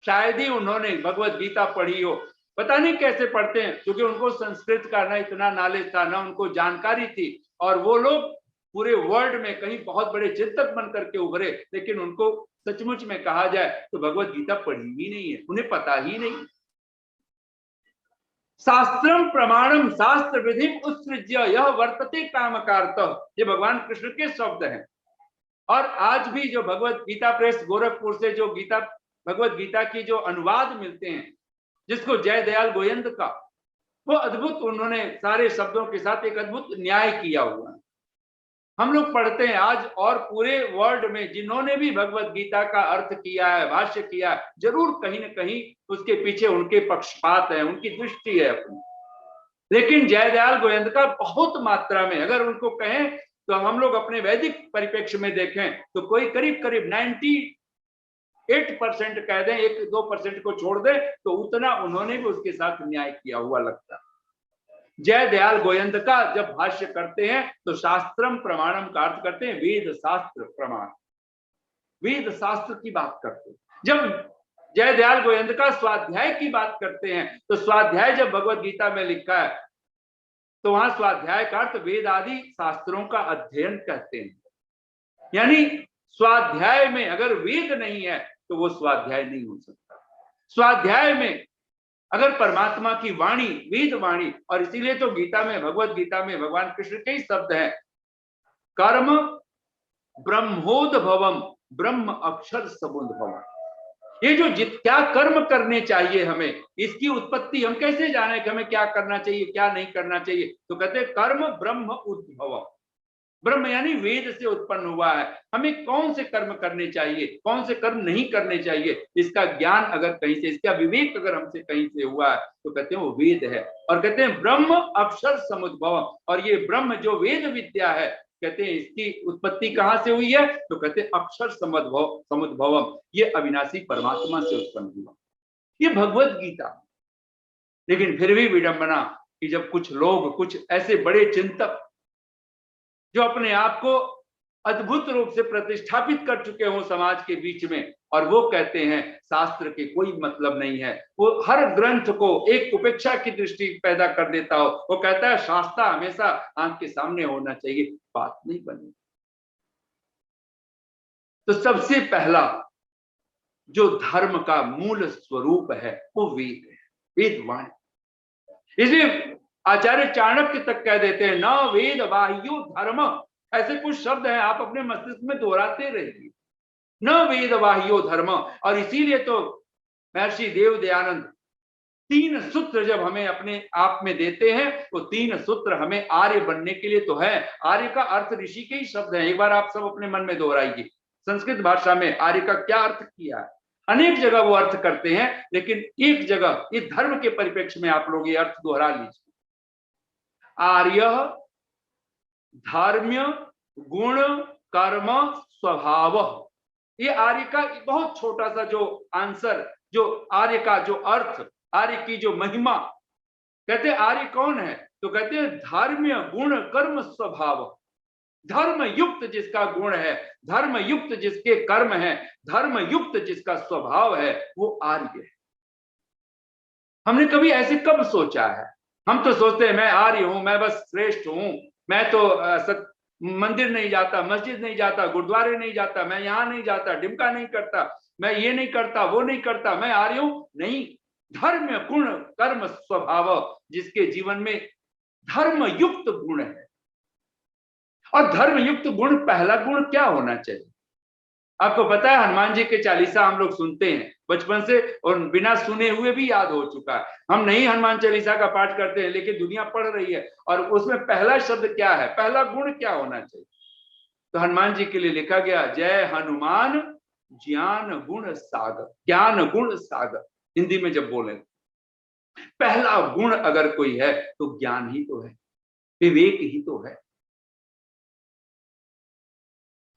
शायद ही उन्होंने भगवत गीता पढ़ी हो, पता नहीं कैसे पढ़ते हैं, क्योंकि उनको संस्कृत का ना इतना नॉलेज था, ना उनको जानकारी थी। और वो लोग पूरे वर्ल्ड में कहीं बहुत बड़े चिंतक बन करके उभरे, लेकिन उनको सचमुच में कहा जाए तो भगवत गीता पढ़ी ही नहीं है, उन्हें पता ही नहीं। शास्त्रम प्रमाणम शास्त्र विधि उत्सृज्य यह वर्तते कामकार्त, ये भगवान कृष्ण के शब्द हैं। और आज भी जो भगवत गीता प्रेस गोरखपुर से जो भगवत गीता की जो अनुवाद मिलते हैं, जिसको जय दयाल गोयंद का, वो अद्भुत, उन्होंने सारे शब्दों के साथ एक अद्भुत न्याय किया हुआ है। हम लोग पढ़ते हैं आज, और पूरे वर्ल्ड में जिन्होंने भी भगवत गीता का अर्थ किया है, भाष्य किया है, जरूर कहीं ना कहीं उसके पीछे उनके पक्षपात है, उनकी दृष्टि है अपनी। लेकिन जय दयाल गोयंद का बहुत मात्रा में, अगर उनको कहें तो हम लोग अपने वैदिक परिप्रेक्ष्य में देखें तो कोई करीब करीब 98% कह दें, 1-2% को छोड़ दें, तो उतना उन्होंने भी उसके साथ न्याय किया हुआ लगता है। जय दयाल गोयंद का जब भाष्य करते हैं तो शास्त्रम प्रमाणम का अर्थ करते हैं वेद शास्त्र प्रमाण, वेद शास्त्र की बात करते हैं। जब जय दयाल गोयंद का स्वाध्याय की बात करते हैं तो स्वाध्याय जब भगवत गीता में लिखा है तो वहां स्वाध्याय का अर्थ वेद आदि शास्त्रों का अध्ययन कहते हैं। यानी स्वाध्याय में अगर वेद नहीं है तो वो स्वाध्याय नहीं हो सकता। स्वाध्याय में अगर परमात्मा की वाणी, वेद वाणी, और इसीलिए तो गीता में, भगवत गीता में भगवान कृष्ण के ही शब्द हैं, कर्म ब्रह्मोद्भवम ब्रह्म अक्षर समुद्भवम। ये जो क्या कर्म करने चाहिए हमें, इसकी उत्पत्ति हम कैसे जाने कि हमें क्या करना चाहिए क्या नहीं करना चाहिए, तो कहते हैं कर्म ब्रह्म उद्भवम। ब्रह्म यानी वेद से उत्पन्न हुआ है। हमें कौन से कर्म करने चाहिए, कौन से कर्म नहीं करने चाहिए, इसका ज्ञान अगर कहीं से, इसका विवेक अगर हमसे कहीं से हुआ है तो कहते हैं वो वेद है। और कहते हैं ब्रह्म अक्षर समुद्भव, और ये ब्रह्म जो वेद विद्या है, कहते हैं इसकी उत्पत्ति कहां से हुई है, तो कहते हैं अक्षर समुद्भवम, ये अविनाशी परमात्मा से उत्पन्न हुआ। ये भगवत गीता। लेकिन फिर भी विडंबना कि जब कुछ लोग, कुछ ऐसे बड़े चिंतक जो अपने आप को अद्भुत रूप से प्रतिष्ठापित कर चुके हों समाज के बीच में, और वो कहते हैं शास्त्र के कोई मतलब नहीं है, वो हर ग्रंथ को एक उपेक्षा की दृष्टि पैदा कर देता हो, वो कहता है शास्त्र हमेशा आंख के सामने होना चाहिए, बात नहीं बनी। तो सबसे पहला जो धर्म का मूल स्वरूप है वो वेद है, वेद वाणी। इसलिए आचार्य चाणक्य तक कह देते हैं न वेद बाह्यो धर्म, ऐसे कुछ शब्द हैं, आप अपने मस्तिष्क में दोहराते रहिए, न वेद बाह्यो धर्म। और इसीलिए तो महर्षि देव दयानंद 3 सूत्र जब हमें अपने आप में देते हैं, वो 3 सूत्र हमें आर्य बनने के लिए तो है। आर्य का अर्थ ऋषि के ही शब्द है, एक बार आप सब अपने मन में दोहराइए। संस्कृत भाषा में आर्य का क्या अर्थ किया है, अनेक जगह वो अर्थ करते हैं, लेकिन एक जगह ये धर्म के परिप्रेक्ष्य में आप लोग ये अर्थ दोहरा लीजिए। आर्य धर्म्य गुण कर्म स्वभाव, ये आर्य का बहुत छोटा सा जो आंसर, जो आर्य का जो अर्थ, आर्य की जो महिमा। कहते आर्य कौन है, तो कहते हैं धर्म्य गुण कर्म स्वभाव। धर्म युक्त जिसका गुण है, धर्म युक्त जिसके कर्म है, धर्म युक्त जिसका स्वभाव है, वो आर्य है। हमने कभी ऐसे कब सोचा है? हम तो सोचते हैं मैं आर्य हूं, मैं बस श्रेष्ठ हूं, मैं तो मंदिर नहीं जाता, मस्जिद नहीं जाता, गुरुद्वारे नहीं जाता, मैं यहाँ नहीं जाता, डिमका नहीं करता, मैं ये नहीं करता, वो नहीं करता, मैं आर्य हूं। नहीं, धर्म गुण कर्म स्वभाव, जिसके जीवन में धर्म युक्त गुण है। और धर्म युक्त गुण, पहला गुण क्या होना चाहिए? आपको पता है हनुमान जी के चालीसा हम लोग सुनते हैं बचपन से, और बिना सुने हुए भी याद हो चुका है। हम नहीं हनुमान चालीसा का पाठ करते हैं, लेकिन दुनिया पढ़ रही है, और उसमें पहला शब्द क्या है, पहला गुण क्या होना चाहिए? तो हनुमान जी के लिए लिखा गया जय हनुमान ज्ञान गुण सागर, ज्ञान गुण सागर। हिंदी में जब बोले पहला गुण अगर कोई है तो ज्ञान ही तो है, विवेक ही तो है।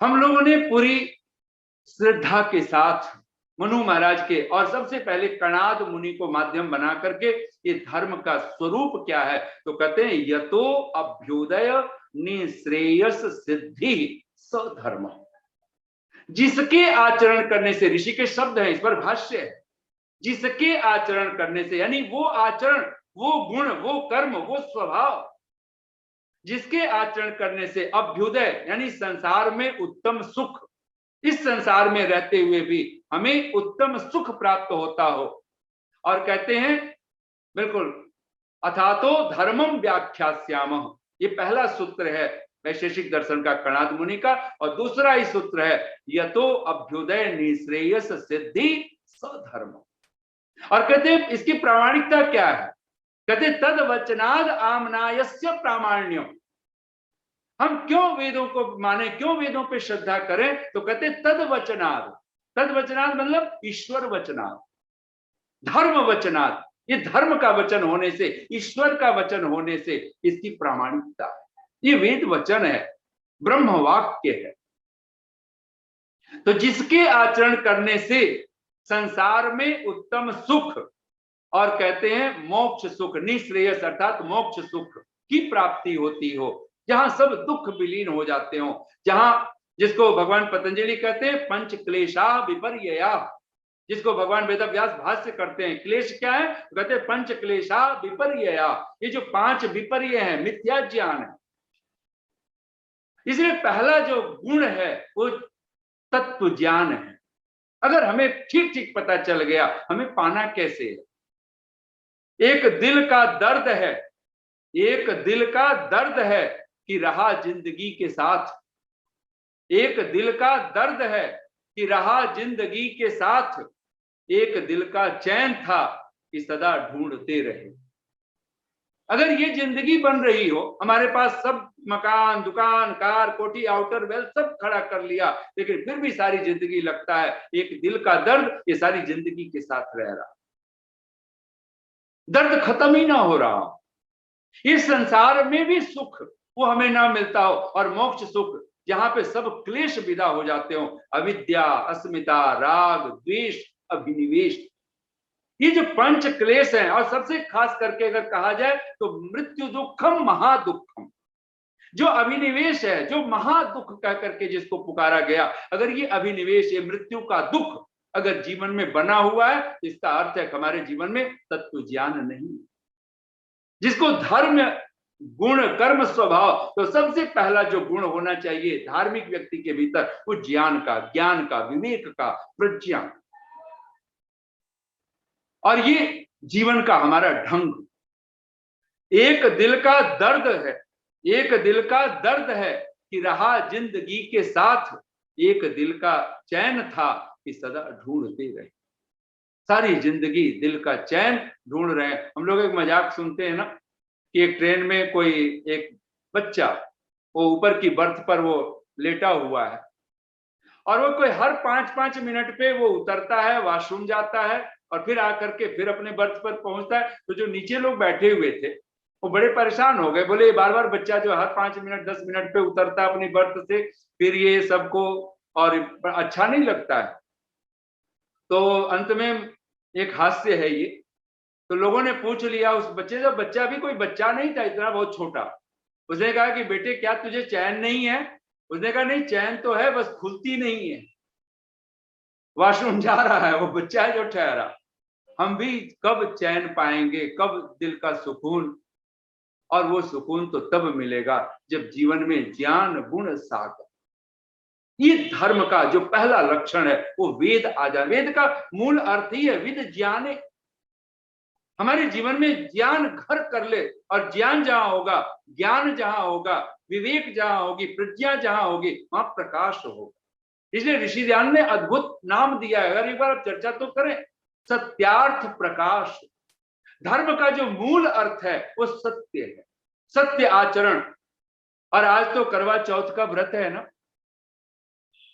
हम लोगों ने पूरी श्रद्धा के साथ मनु महाराज के और सबसे पहले कणाद मुनि को माध्यम बना करके ये धर्म का स्वरूप क्या है, तो कहते हैं यतो अभ्युदय निश्रेयस सिद्धि सधर्म। जिसके आचरण करने से, ऋषि के शब्द है, इस पर भाष्य है, जिसके आचरण करने से, यानी वो आचरण, वो गुण, वो कर्म, वो स्वभाव जिसके आचरण करने से अभ्युदय यानी संसार में उत्तम सुख, इस संसार में रहते हुए भी हमें उत्तम सुख प्राप्त होता हो। और कहते हैं बिल्कुल, अथातो धर्मम व्याख्यास्यामः, ये पहला सूत्र है वैशेषिक दर्शन का कणाद मुनि का। और दूसरा ही सूत्र है यतो अभ्युदय निश्रेयस सिद्धि सधर्म। और कहते हैं इसकी प्रामाणिकता क्या है, कहते तद वचनाद आमनायस्य प्रामाण्यम। हम क्यों वेदों को माने, क्यों वेदों पे श्रद्धा करें, तो कहते तद वचनाद, तद वचनाद मतलब ईश्वर वचनाद, धर्म वचनाद, ये धर्म का वचन होने से, ईश्वर का वचन होने से इसकी प्रामाणिकता है। ये वेद वचन है, ब्रह्म वाक्य है। तो जिसके आचरण करने से संसार में उत्तम सुख और कहते हैं मोक्ष सुख, निश्रेयस अर्थात मोक्ष सुख की प्राप्ति होती हो, जहां सब दुख विलीन हो जाते हो, जहां जिसको भगवान पतंजलि कहते हैं पंच क्लेशा विपर्यया, जिसको भगवान वेदव्यास भाष्य करते हैं। क्लेश क्या है, कहते हैं पंच क्लेशा विपर्यया, ये जो 5 विपर्य है, मिथ्या ज्ञान है। इसलिए पहला जो गुण है वो तत्व ज्ञान है। अगर हमें ठीक ठीक पता चल गया, हमें पाना कैसे है। एक दिल का दर्द है, एक दिल का दर्द है कि रहा जिंदगी के साथ, एक दिल का दर्द है कि रहा जिंदगी के साथ, एक दिल का चैन था कि सदा ढूंढते रहे। अगर ये जिंदगी बन रही हो, हमारे पास सब मकान, दुकान, कार, कोठी, आउटर वेल सब खड़ा कर लिया, लेकिन फिर भी सारी जिंदगी लगता है एक दिल का दर्द ये सारी जिंदगी के साथ रह रहा, दर्द खत्म ही ना हो रहा। इस संसार में भी सुख वो हमें ना मिलता हो, और मोक्ष सुख जहां पे सब क्लेश विदा हो जाते हो, अविद्या, अस्मिता, राग, द्वेष, अभिनिवेश, ये जो 5 क्लेश हैं। और सबसे खास करके अगर कहा जाए तो मृत्यु दुखम महादुखम, जो अभिनिवेश है, जो महादुख कह करके जिसको पुकारा गया, अगर ये अभिनिवेश, ये मृत्यु का दुख अगर जीवन में बना हुआ है, इसका अर्थ है हमारे जीवन में तत्व ज्ञान नहीं। जिसको धर्म, गुण, कर्म, स्वभाव, तो सबसे पहला जो गुण होना चाहिए धार्मिक व्यक्ति के भीतर, वो ज्ञान का, ज्ञान का, विवेक का, प्रज्ञा, और ये जीवन का हमारा ढंग। एक दिल का दर्द है, एक दिल का दर्द है कि रहा जिंदगी के साथ, एक दिल का चैन था कि सदा ढूंढते रहे। सारी जिंदगी दिल का चैन ढूंढ रहे हैं। हम लोग एक मजाक सुनते हैं ना कि एक ट्रेन में कोई एक बच्चा वो ऊपर की बर्थ पर वो लेटा हुआ है, और वो कोई हर 5-5 मिनट पे वो उतरता है, वॉशरूम जाता है, और फिर आकर के फिर अपने बर्थ पर पहुंचता है। तो जो नीचे लोग बैठे हुए थे वो बड़े परेशान हो गए, बोले बार बार बच्चा जो हर 5 मिनट 10 मिनट पे उतरता है अपनी बर्थ से, फिर ये सबको और अच्छा नहीं लगता है। तो अंत में एक हास्य है ये, तो लोगों ने पूछ लिया उस बच्चे से, बच्चा भी कोई बच्चा नहीं था, इतना बहुत छोटा, उसने कहा कि बेटे क्या तुझे चैन नहीं है? उसने कहा नहीं, चैन तो है, बस खुलती नहीं है, वॉशरूम जा रहा है, वो बच्चा है जो ठहरा। हम भी कब चैन पाएंगे, कब दिल का सुकून? और वो सुकून तो तब मिलेगा जब जीवन में ज्ञान गुण सागर, ये धर्म का जो पहला लक्षण है वो वेद आ जाए। वेद का मूल अर्थ ही है विद ज्ञाने, हमारे जीवन में ज्ञान घर कर ले, और ज्ञान जहां होगा, ज्ञान जहां होगा, विवेक जहां होगी, प्रज्ञा जहां होगी, वहां प्रकाश होगा। इसलिए ऋषि ध्यान ने अद्भुत नाम दिया है, अगर एक बार आप चर्चा तो करें, सत्यार्थ प्रकाश। धर्म का जो मूल अर्थ है वो सत्य है, सत्य आचरण। और आज तो करवा चौथ का व्रत है ना,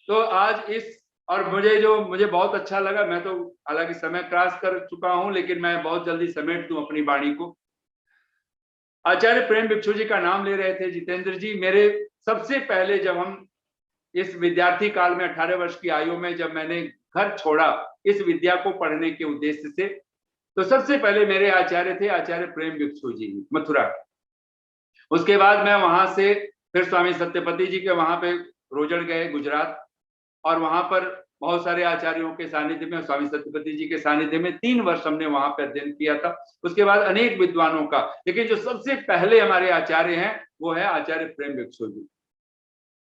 तो आज इस, और मुझे बहुत अच्छा लगा, मैं तो हालांकि समय क्रॉस कर चुका हूं, लेकिन मैं बहुत जल्दी समेट दूं अपनी वाणी को। आचार्य प्रेम भिक्षु जी का नाम ले रहे थे जितेंद्र जी। मेरे सबसे पहले जब हम इस विद्यार्थी काल में 18 वर्ष की आयु में जब मैंने घर छोड़ा इस विद्या को पढ़ने के उद्देश्य से, तो सबसे पहले मेरे आचार्य थे आचार्य प्रेम भिक्षु जी मथुरा। उसके बाद मैं वहां से फिर स्वामी सत्यपति जी के वहां पे रोजड़ गए गुजरात, और वहां पर बहुत सारे आचार्यों के सानिध्य में, स्वामी सत्यपति जी के सानिध्य में 3 वर्ष हमने वहां पर अध्ययन किया था। उसके बाद अनेक विद्वानों का, लेकिन जो सबसे पहले हमारे आचार्य हैं वो है आचार्य प्रेम भिक्षु जी।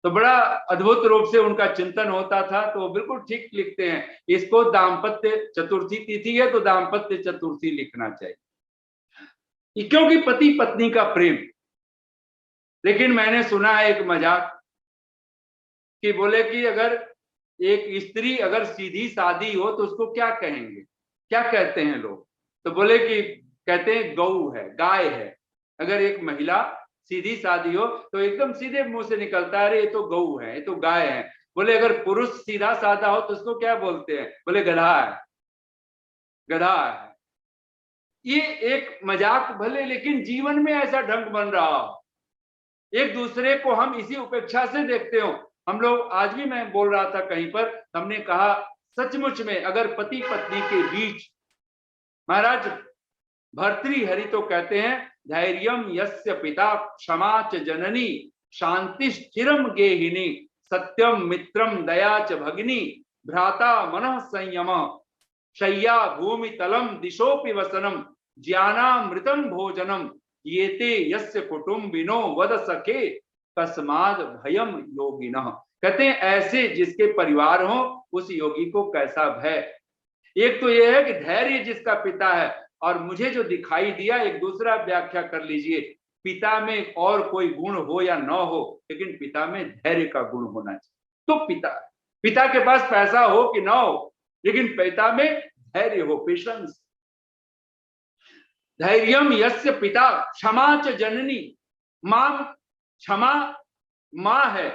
तो बड़ा अद्भुत रूप से उनका चिंतन होता था। तो बिल्कुल ठीक लिखते हैं, इसको दाम्पत्य चतुर्थी तिथि है तो दाम्पत्य चतुर्थी लिखना चाहिए, क्योंकि पति पत्नी का प्रेम। लेकिन मैंने सुना है एक मजाक कि बोले कि अगर एक स्त्री अगर सीधी सादी हो तो उसको क्या कहेंगे, क्या कहते हैं लोग? तो बोले कि कहते हैं गऊ है, गाय है। अगर एक महिला सीधी सादी हो तो एकदम सीधे मुंह से निकलता है, अरे ये तो गऊ है, ये तो गाय है। बोले अगर पुरुष सीधा साधा हो तो उसको क्या बोलते हैं? बोले गधा है, गधा है। ये एक मजाक भले, लेकिन जीवन में ऐसा ढंग बन रहा हो, एक दूसरे को हम इसी उपेक्षा से देखते हो। हम लोग, आज भी मैं बोल रहा था कहीं पर, हमने कहा सचमुच में अगर पति पत्नी के बीच, महाराज भर्तृहरि तो कहते हैं धैर्यम यस्य पिता क्षमा च जननी शांतिश्चिरम गेहिनी सत्यम मित्रम दया च भगिनी भ्राता मनः संयम शय्या भूमि तलम दिशोपि वसनम ज्ञानामृतम भोजनम येते यस्य कुटुंबिनो वद सके कस्माद भयम योगिनः। कहते हैं ऐसे जिसके परिवार हो उस योगी को कैसा भय। एक तो यह है कि धैर्य जिसका पिता है, और मुझे जो दिखाई दिया, एक दूसरा व्याख्या कर लीजिए, पिता में और कोई गुण हो या न हो, लेकिन पिता में धैर्य का गुण होना चाहिए। तो पिता के पास पैसा हो कि ना हो, लेकिन पिता में धैर्य हो, पेशेंस। धैर्यम यस्य पिता क्षमा च जननी, मां क्षमा मां है,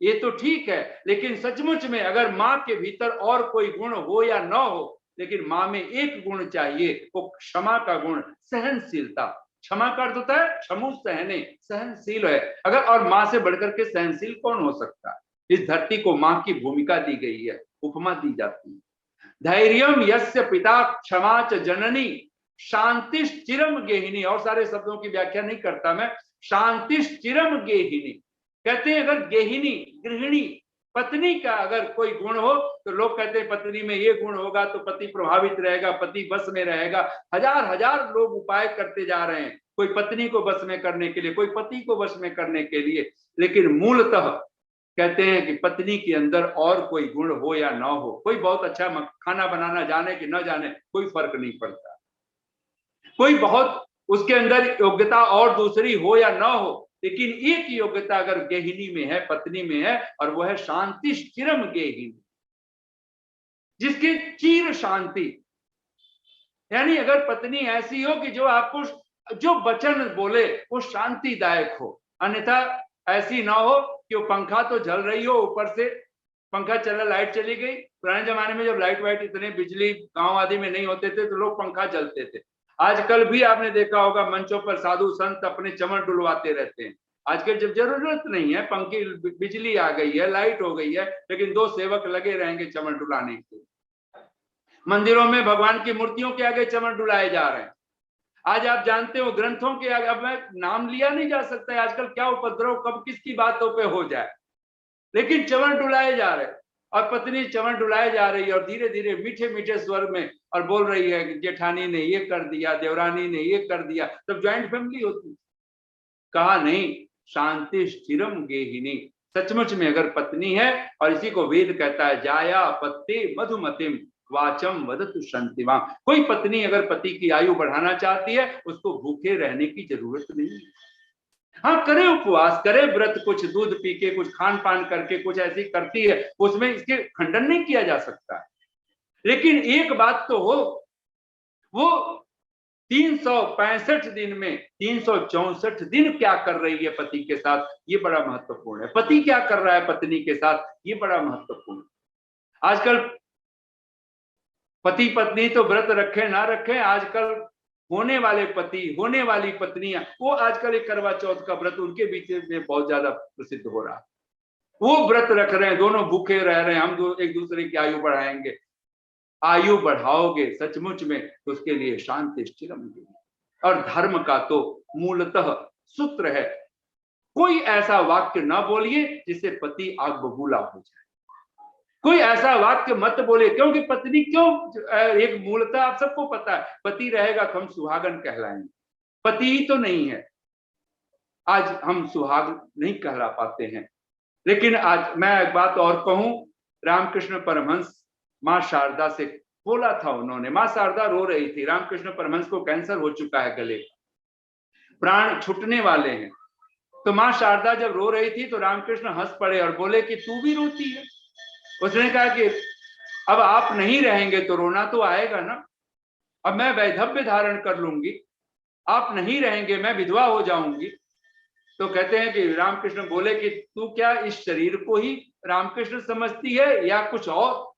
ये तो ठीक है, लेकिन सचमुच में अगर मां के भीतर और कोई गुण हो या न हो, लेकिन मां में एक गुण चाहिए, वो क्षमा का गुण, सहनशीलता। क्षमा का अर्थ होता है क्षमु सहने, सहनशील है। अगर, और मां से बढ़कर के सहनशील कौन हो सकता है? इस धरती को मां की भूमिका दी गई है, उपमा दी जाती है। धैर्यम यस्य पिता क्षमा च जननी शांतिश्चिरम गेहिनी, और सारे शब्दों की व्याख्या नहीं करता मैं। शांतिश्चिरम गेहिनी कहते हैं अगर गेहिनी गृहिणी पत्नी का अगर कोई गुण हो तो लोग कहते हैं पत्नी में ये गुण होगा तो पति प्रभावित रहेगा, पति बस में रहेगा। हजार हजार लोग उपाय करते जा रहे हैं, कोई पत्नी को बस में करने के लिए, कोई पति को बस में करने के लिए, लेकिन मूलतः कहते हैं कि पत्नी के अंदर और कोई गुण हो या ना हो, कोई बहुत अच्छा खाना बनाना जाने कि न जाने, कोई फर्क नहीं पड़ता। कोई बहुत उसके अंदर योग्यता और दूसरी हो या ना हो, लेकिन एक योग्यता अगर गेहिनी में है, पत्नी में है, और वह है शांतिश्चिरम गेहिनी, जिसकी चीर शांति। यानी अगर पत्नी ऐसी हो कि जो आपको जो वचन बोले वो शांतिदायक हो, अन्यथा ऐसी ना हो कि वो पंखा तो जल रही हो, ऊपर से पंखा चला, लाइट चली गई। पुराने जमाने में जब लाइट वाइट इतने बिजली गांव आदि में नहीं होते थे तो लोग पंखा जलते थे। आजकल भी आपने देखा होगा मंचों पर साधु संत अपने चमन डुलवाते रहते हैं। आजकल जब जरूरत नहीं है, पंखे, बिजली आ गई है, लाइट हो गई है, लेकिन 2 सेवक लगे रहेंगे चमन डुलाने के। मंदिरों में भगवान की मूर्तियों के आगे चमन डुलाए जा रहे हैं। आज आप जानते हो ग्रंथों के आगे, अब मैं नाम लिया नहीं जा सकता है, आजकल क्या उपद्रव कब किसकी बातों पे हो जाए, लेकिन चमन डुलाए जा रहे हैं। और पत्नी चमन डुलाए जा रही है और धीरे धीरे मीठे मीठे स्वर में और बोल रही है कि जेठानी ने ये कर दिया, देवरानी ने ये कर दिया। तब ज्वाइंट फैमिली होती। कहा नहीं, शांति स्थिरम गेहिनी, सचमुच में अगर पत्नी है, और इसी को वेद कहता है जाया पत्ते मधुमतिम वाचम वदतु शांतिमा। कोई पत्नी अगर पति की आयु बढ़ाना चाहती है, उसको भूखे रहने की जरूरत नहीं है। हाँ, करे उपवास, करे व्रत, कुछ दूध पी के, कुछ खान पान करके कुछ ऐसी करती है, उसमें इसके खंडन नहीं किया जा सकता। लेकिन एक बात तो हो, वो 365 दिन में 364 दिन क्या कर रही है पति के साथ, ये बड़ा महत्वपूर्ण है। पति क्या कर रहा है पत्नी के साथ, ये बड़ा महत्वपूर्ण है। आजकल पति पत्नी तो व्रत रखे ना रखे, आजकल होने वाले पति, होने वाली पत्नियां, वो आजकल एक करवा चौथ का व्रत उनके बीच में बहुत ज्यादा प्रसिद्ध हो रहा है। वो व्रत रख रहे हैं, दोनों भूखे रह रहे हैं, हम एक दूसरे की आयु बढ़ाएंगे। आयु बढ़ाओगे सचमुच में तो उसके लिए शांति स्थिरम। और धर्म का तो मूलतः सूत्र है, कोई ऐसा वाक्य ना बोलिए जिससे पति आग बबूला हो जाए। कोई ऐसा वाक्य मत बोले, क्योंकि पत्नी क्यों, एक मूलतः आप सबको पता है पति रहेगा तो हम सुहागन कहलाएंगे, पति ही तो नहीं है, आज हम सुहाग नहीं कहला पाते हैं। लेकिन आज मैं एक बात और कहूं, रामकृष्ण परमहंस मां शारदा से बोला था उन्होंने, मां शारदा रो रही थी, रामकृष्ण परमहंस को कैंसर हो चुका है गले, प्राण छूटने वाले हैं, तो मां शारदा जब रो रही थी तो रामकृष्ण हंस पड़े और बोले कि तू भी रोती है। उसने कहा कि अब आप नहीं रहेंगे तो रोना तो आएगा ना, अब मैं वैधव्य धारण कर लूंगी, आप नहीं रहेंगे मैं विधवा हो जाऊंगी। तो कहते हैं कि रामकृष्ण बोले कि तू क्या इस शरीर को ही रामकृष्ण समझती है या कुछ और?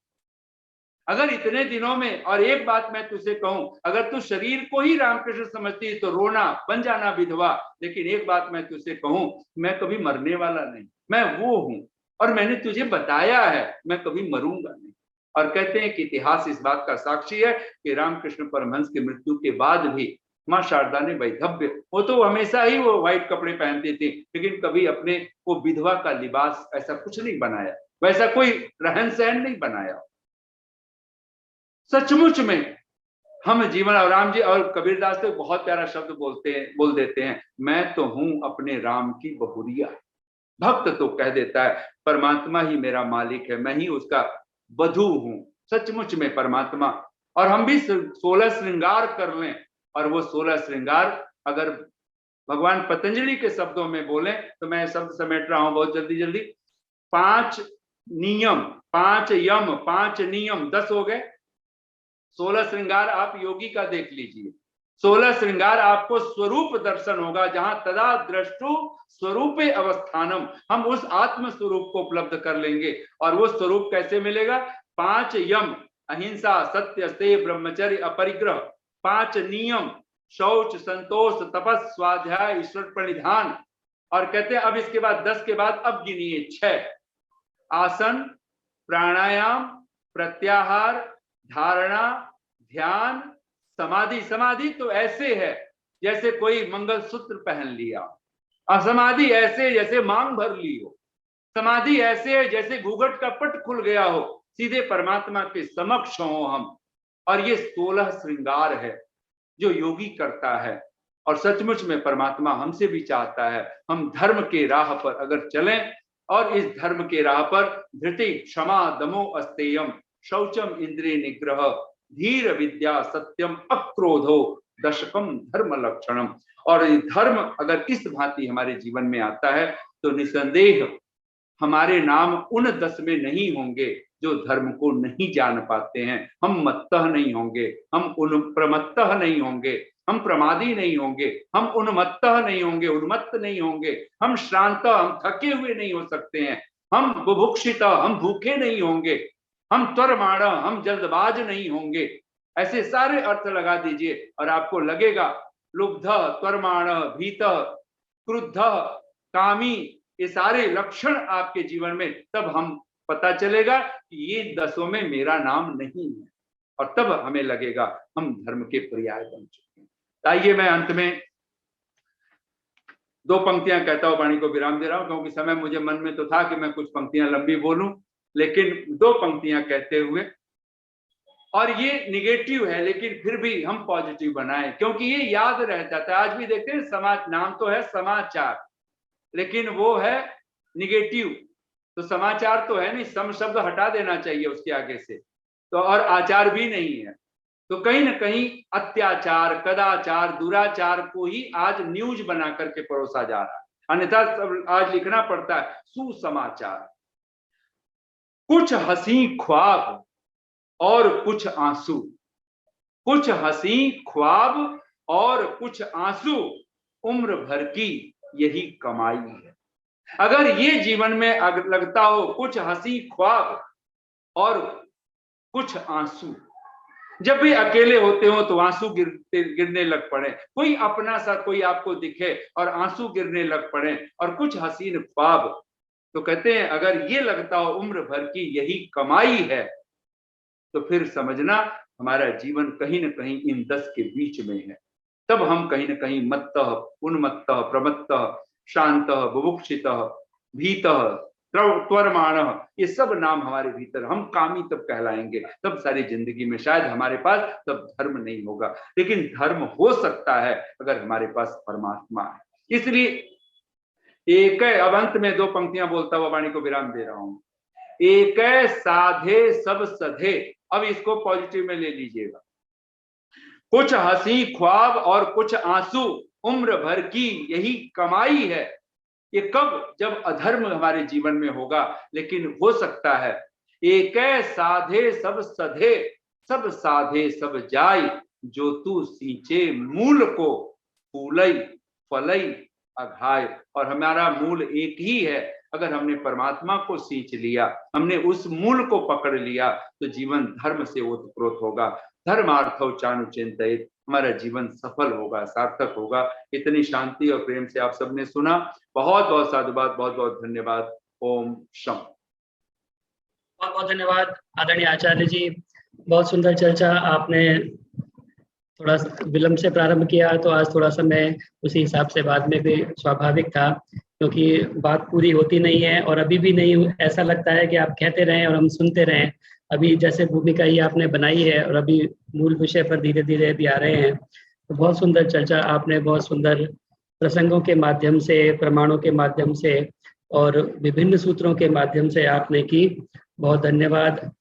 अगर इतने दिनों में, और एक बात मैं तुझसे कहूं, अगर तू शरीर को ही रामकृष्ण समझती है तो रोना, बन जाना विधवा, लेकिन एक बात मैं तुझसे कहूं, मैं कभी मरने वाला नहीं, मैं वो हूं और मैंने तुझे बताया है मैं कभी मरूंगा नहीं। और कहते हैं कि इतिहास इस बात का साक्षी है कि रामकृष्ण परमहंस की मृत्यु के बाद भी मां शारदा ने वैधव्य, वो तो हमेशा ही वो व्हाइट कपड़े पहनते थे, लेकिन कभी अपने वो विधवा का लिबास ऐसा कुछ नहीं बनाया, वैसा कोई रहन सहन नहीं बनाया। सचमुच में हम जीवन, और राम जी और कबीरदास तो बहुत प्यारा शब्द बोल देते हैं, मैं तो हूं अपने राम की बहुरिया। भक्त तो कह देता है परमात्मा ही मेरा मालिक है, मैं ही उसका वधू हूं, सचमुच में परमात्मा। और हम भी 16 श्रृंगार कर लें, और वो 16 श्रृंगार अगर भगवान पतंजलि के शब्दों में बोले तो मैं शब्द समेट रहा हूं बहुत जल्दी, 5 नियम, 5 यम, 5 नियम, 10 हो गए। 16 श्रृंगार आप योगी का देख लीजिए, 16 श्रृंगार आपको स्वरूप दर्शन होगा, जहां तदा दृष्टु स्वरूपे अवस्थानम, हम उस आत्म स्वरूप को उपलब्ध कर लेंगे। और वो स्वरूप कैसे मिलेगा? 5 यम, अहिंसा, सत्य, स्तेय, ब्रह्मचर्य, अपरिग्रह, 5 नियम, शौच, संतोष, तपस, स्वाध्याय, ईश्वर प्रणिधान। और कहते हैं अब इसके बाद 10 के बाद अब गिनिए 6, आसन, प्राणायाम, प्रत्याहार, धारणा, ध्यान, समाधि। समाधि तो ऐसे है जैसे कोई मंगलसूत्र पहन लिया, और समाधि ऐसे जैसे मांग भर ली हो, समाधि ऐसे है जैसे घूंघट का पट खुल गया हो, सीधे परमात्मा के समक्ष हो हम। और ये 16 श्रृंगार है जो योगी करता है, और सचमुच में परमात्मा हमसे भी चाहता है हम धर्म के राह पर अगर चलें, और इस धर्म के राह पर धृति, क्षमा, दमो, अस्तेयम, शौचम, इंद्रिय निग्रह, धीर, विद्या, सत्यम, अक्रोधो, दशकम धर्म लक्षणम। और धर्म अगर इस भांति हमारे जीवन में आता है तो निसंदेह हमारे नाम उन 10 में नहीं होंगे जो धर्म को नहीं जान पाते हैं। हम मत्तः नहीं होंगे, हम उन्प्रमत्तः नहीं होंगे, हम प्रमादी नहीं होंगे, हम उन्मत्तः नहीं होंगे, उन्मत्त नहीं होंगे, हम श्रांत, हम थके हुए नहीं हो सकते हैं, हम बुभुक्षित, हम भूखे नहीं होंगे, हम त्वरमाण, हम जल्दबाज नहीं होंगे। ऐसे सारे अर्थ लगा दीजिए और आपको लगेगा लुब्ध, त्वरमाण, भीत, क्रुद्ध, कामी, ये सारे लक्षण आपके जीवन में, तब हम पता चलेगा कि ये 10 में मेरा नाम नहीं है, और तब हमें लगेगा हम धर्म के पर्याय बन चुके हैं। आइए मैं अंत में 2 पंक्तियां कहता हूं, वाणी को विराम दे रहा हूं, क्योंकि समय मुझे मन में तो था कि मैं कुछ पंक्तियां लंबी बोलूं, लेकिन 2 पंक्तियां कहते हुए, और ये निगेटिव है लेकिन फिर भी हम पॉजिटिव बनाएं, क्योंकि ये याद रह जाता है। आज भी देखते हैं समाज, नाम तो है समाचार, लेकिन वो है निगेटिव, तो समाचार तो है नहीं, सम शब्द हटा देना चाहिए उसके आगे से, तो और आचार भी नहीं है, तो कहीं ना कहीं अत्याचार, कदाचार, दुराचार को ही आज न्यूज बना करके परोसा जा रहा है, अन्यथा आज लिखना पड़ता है सुसमाचार। कुछ हंसी ख्वाब और कुछ आंसू, कुछ हंसी ख्वाब और कुछ आंसू, उम्र भर की यही कमाई है। अगर ये जीवन में अगर लगता हो कुछ हंसी ख्वाब और कुछ आंसू, जब भी अकेले होते हो तो आंसू गिरने लग पड़े, कोई अपना सा कोई आपको दिखे और आंसू गिरने लग पड़े, और कुछ हसीन ख्वाब, तो कहते हैं अगर ये लगता हो उम्र भर की यही कमाई है, तो फिर समझना हमारा जीवन कहीं ना कहीं इन 10 के बीच में है। तब हम कहीं ना कहीं मत्तः, उन्मत्तः, प्रमत्तः, शांतः, बुभुक्षितः, भीतः, त्वरमाण, ये सब नाम हमारे भीतर, हम कामी तब कहलाएंगे, तब सारी जिंदगी में शायद हमारे पास तब धर्म नहीं होगा, लेकिन धर्म हो सकता है अगर हमारे पास परमात्मा है। इसलिए एक, अब अंत में 2 पंक्तियां बोलता हुआ वाणी को विराम दे रहा हूं। एक साधे सब सधे, अब इसको पॉजिटिव में ले लीजिएगा। कुछ हंसी ख्वाब और कुछ आंसू, उम्र भर की यही कमाई है। ये कब? जब अधर्म हमारे जीवन में होगा, लेकिन हो सकता है। एक साधे सब सधे, सब साधे सब जाय, जो तू सींचे मूल को, फूलई फलई अघाय। और हमारा मूल एक ही है, अगर हमने परमात्मा को सींच लिया, हमने उस मूल को पकड़ लिया, तो जीवन धर्म से ओतप्रोत होगा। धर्मार्थौ चानुचिंतयेत्, हमारा जीवन सफल होगा, सार्थक होगा। इतनी शांति और प्रेम से आप सबने सुना, बहुत बहुत साधुवाद, बहुत बहुत धन्यवाद। ओम शम। बहुत बहुत धन्यवाद आदरणीय आचार्य जी, बहुत सुंदर चर्चा। आपने थोड़ा विलंब से प्रारंभ किया, तो आज थोड़ा समय उसी हिसाब से बाद में भी स्वाभाविक था, क्योंकि बात पूरी होती नहीं है और अभी भी नहीं, ऐसा लगता है कि आप कहते रहें और हम सुनते रहें। अभी जैसे भूमिका ही आपने बनाई है और अभी मूल विषय पर धीरे धीरे भी आ रहे हैं। तो बहुत सुंदर चर्चा आपने, बहुत सुंदर प्रसंगों के माध्यम से, प्रमाणों के माध्यम से और विभिन्न सूत्रों के माध्यम से आपने की। बहुत धन्यवाद।